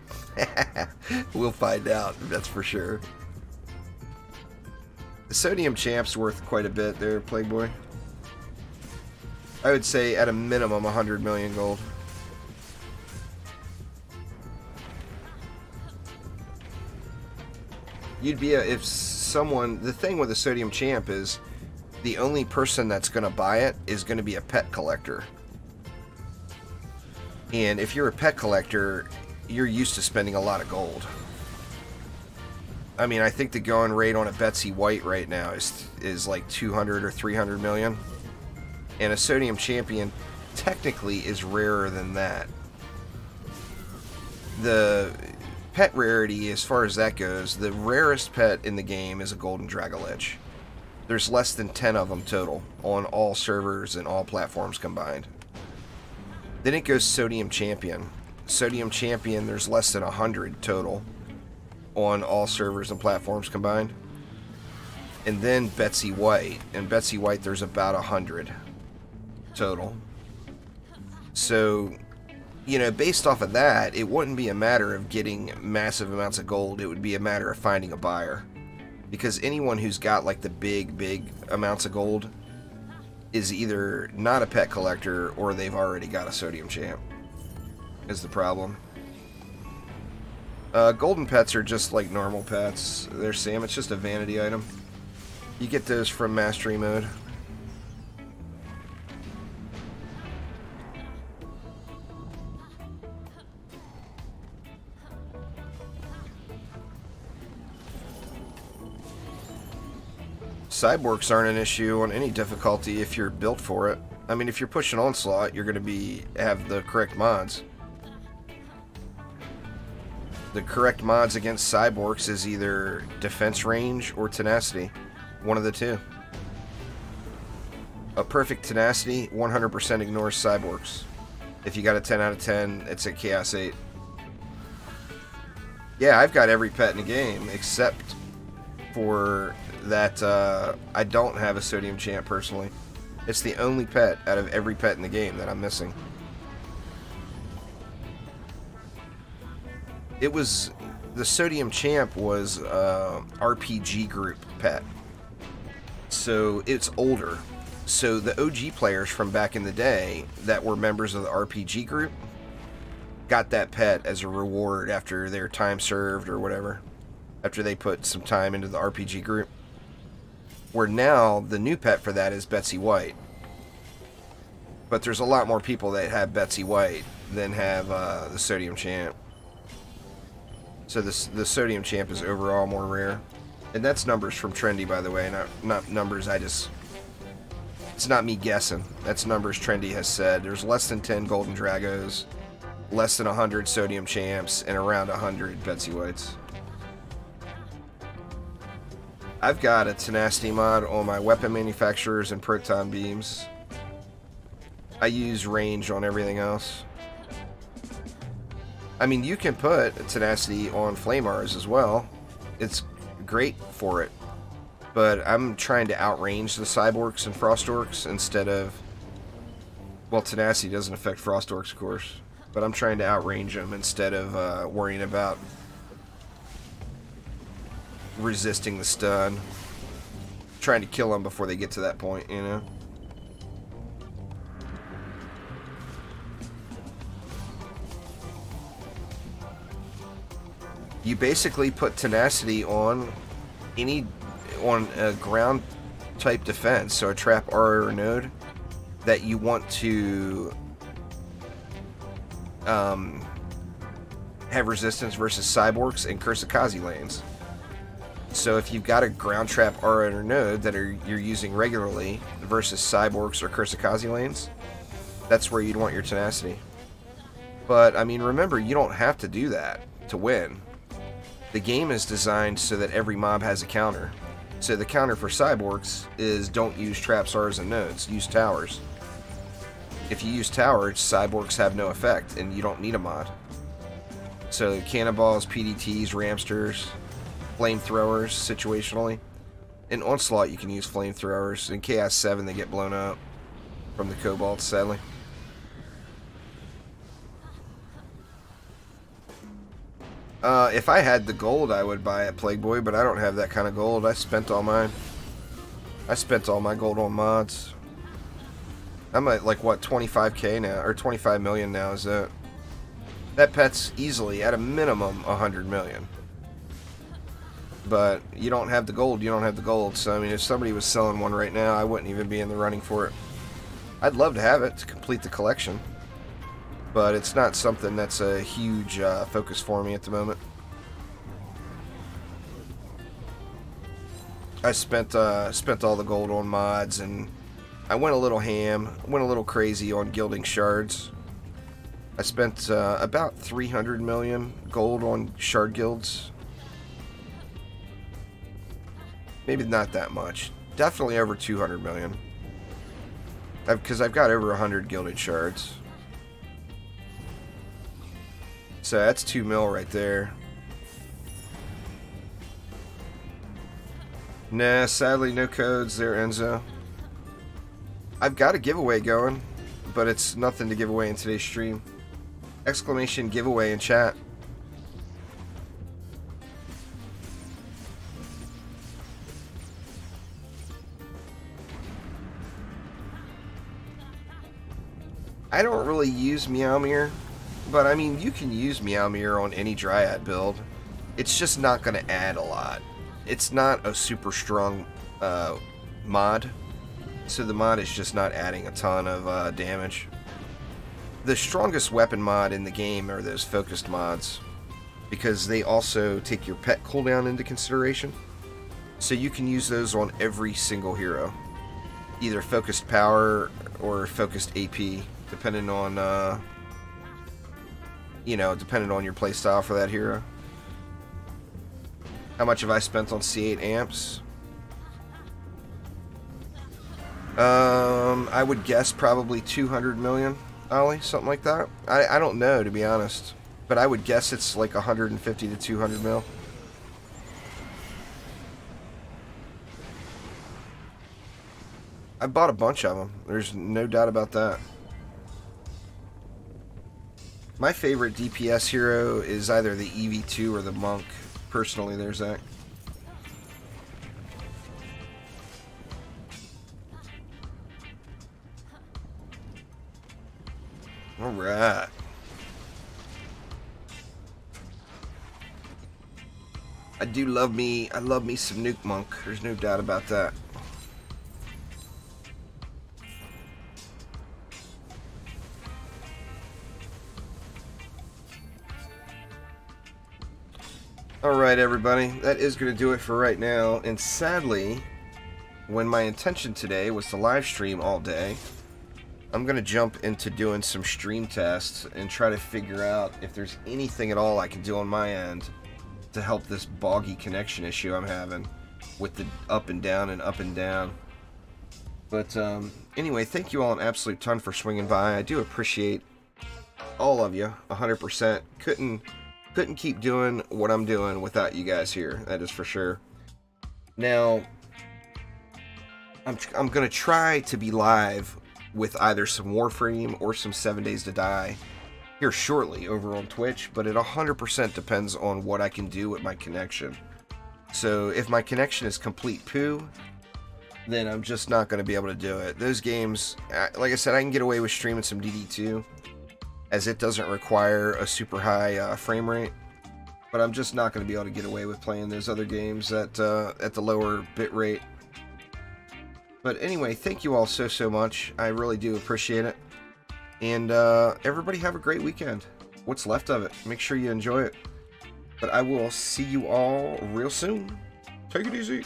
We'll find out, that's for sure. The Sodium Champ's worth quite a bit there, Plagueboy. I would say at a minimum 100 million gold. You'd be if someone, the thing with the Sodium Champ is the only person that's going to buy it is going to be a pet collector. And if you're a pet collector, you're used to spending a lot of gold. I mean, I think the going rate on a Betsy White right now is like 200 or 300 million. And a Sodium Champion technically is rarer than that. the pet rarity, as far as that goes, the rarest pet in the game is a golden dragolich. There's less than 10 of them total on all servers and all platforms combined. Then it goes Sodium Champion. Sodium Champion, there's less than 100 total on all servers and platforms combined. And then Betsy White. And Betsy White, there's about 100 total. So, you know, based off of that, it wouldn't be a matter of getting massive amounts of gold. It would be a matter of finding a buyer. Because anyone who's got like the big amounts of gold is either not a pet collector or they've already got a Sodium Champ, is the problem. Golden pets are just like normal pets. They're Sam, it's just a vanity item. You get those from Mastery Mode. Cyborgs aren't an issue on any difficulty if you're built for it. I mean, if you're pushing Onslaught, you're going to have the correct mods. The correct mods against Cyborgs is either defense range or tenacity. One of the two. A perfect tenacity 100% ignores Cyborgs. If you got a 10 out of 10, it's a Chaos 8. Yeah, I've got every pet in the game except for that I don't have a Sodium Champ personally. It's the only pet out of every pet in the game that I'm missing. It was, the Sodium Champ was RPG group pet. So it's older. So the OG players from back in the day that were members of the RPG group got that pet as a reward after their time served or whatever. After they put some time into the RPG group. Where now, the new pet for that is Betsy White. But there's a lot more people that have Betsy White than have the Sodium Champ. So the Sodium Champ is overall more rare. And that's numbers from Trendy, by the way. Not numbers I just... It's not me guessing. That's numbers Trendy has said. There's less than 10 Golden Dragos, less than 100 Sodium Champs, and around 100 Betsy Whites. I've got a tenacity mod on my weapon manufacturers and proton beams. I use range on everything else. I mean, you can put tenacity on flamers as well. It's great for it. But I'm trying to outrange the cyborgs and frost orcs instead of... Well, tenacity doesn't affect frost orcs, of course. But I'm trying to outrange them instead of worrying about resisting the stun, trying to kill them before they get to that point, you know. You basically put tenacity on a ground type defense, so a trap aura or node that you want to have resistance versus cyborgs and Kursakazi lanes. So if you've got a ground trap aura or node that you're using regularly versus cyborgs or Kursakazi lanes, that's where you'd want your tenacity. But I mean, remember, you don't have to do that to win. The game is designed so that every mob has a counter. So the counter for cyborgs is don't use traps, auras, and nodes. Use towers. If you use towers, cyborgs have no effect, and you don't need a mod. So cannonballs, PDTs, ramsters, flamethrowers, situationally. In Onslaught, you can use flamethrowers. In Chaos 7, they get blown up from the Kobolds, sadly. If I had the gold, I would buy a Plague Boy, but I don't have that kind of gold. I spent all mine. I spent all my gold on mods. I'm at, like, what, 25k now, or 25 million now, is that? That pet's easily, at a minimum, 100 million. But you don't have the gold, you don't have the gold. So, I mean, if somebody was selling one right now, I wouldn't even be in the running for it. I'd love to have it to complete the collection. But it's not something that's a huge focus for me at the moment. I spent all the gold on mods, and I went a little ham, went a little crazy on gilding shards. I spent about 300 million gold on shard guilds. Maybe not that much. Definitely over 200 million. Because I've got over 100 gilded shards. So that's 2 mil right there. Nah, sadly no codes there, Enzo. I've got a giveaway going, but it's nothing to give away in today's stream. Exclamation giveaway in chat. I don't really use Meowmere, but I mean, you can use Meowmere on any Dryad build. It's just not going to add a lot. It's not a super strong mod, so the mod is just not adding a ton of damage. The strongest weapon mod in the game are those focused mods, because they also take your pet cooldown into consideration. So you can use those on every single hero, either focused power or focused AP, depending on you know, depending on your playstyle for that hero. How much have I spent on C8 amps? I would guess probably 200 million, Ollie, something like that. I don't know, to be honest, but I would guess it's like 150 to 200 mil. I bought a bunch of them. There's no doubt about that. My favorite DPS hero is either the EV2 or the Monk. Personally, there's that. Alright. I love me some Nuke Monk. There's no doubt about that. Alright, everybody, that is going to do it for right now, and sadly, when my intention today was to live stream all day, I'm going to jump into doing some stream tests and try to figure out if there's anything at all I can do on my end to help this boggy connection issue I'm having with the up and down and up and down. But anyway, thank you all an absolute ton for swinging by. I do appreciate all of you 100%. Couldn't keep doing what I'm doing without you guys here, that is for sure. Now, I'm going to try to be live with either some Warframe or some 7 Days to Die here shortly over on Twitch, but it 100% depends on what I can do with my connection. So if my connection is complete poo, then I'm just not going to be able to do it. Those games, like I said, I can get away with streaming some DD2, as it doesn't require a super high frame rate, but I'm just not going to be able to get away with playing those other games at the lower bit rate. But anyway, thank you all so much. I really do appreciate it. And everybody have a great weekend. What's left of it. Make sure you enjoy it. But I will see you all real soon. Take it easy.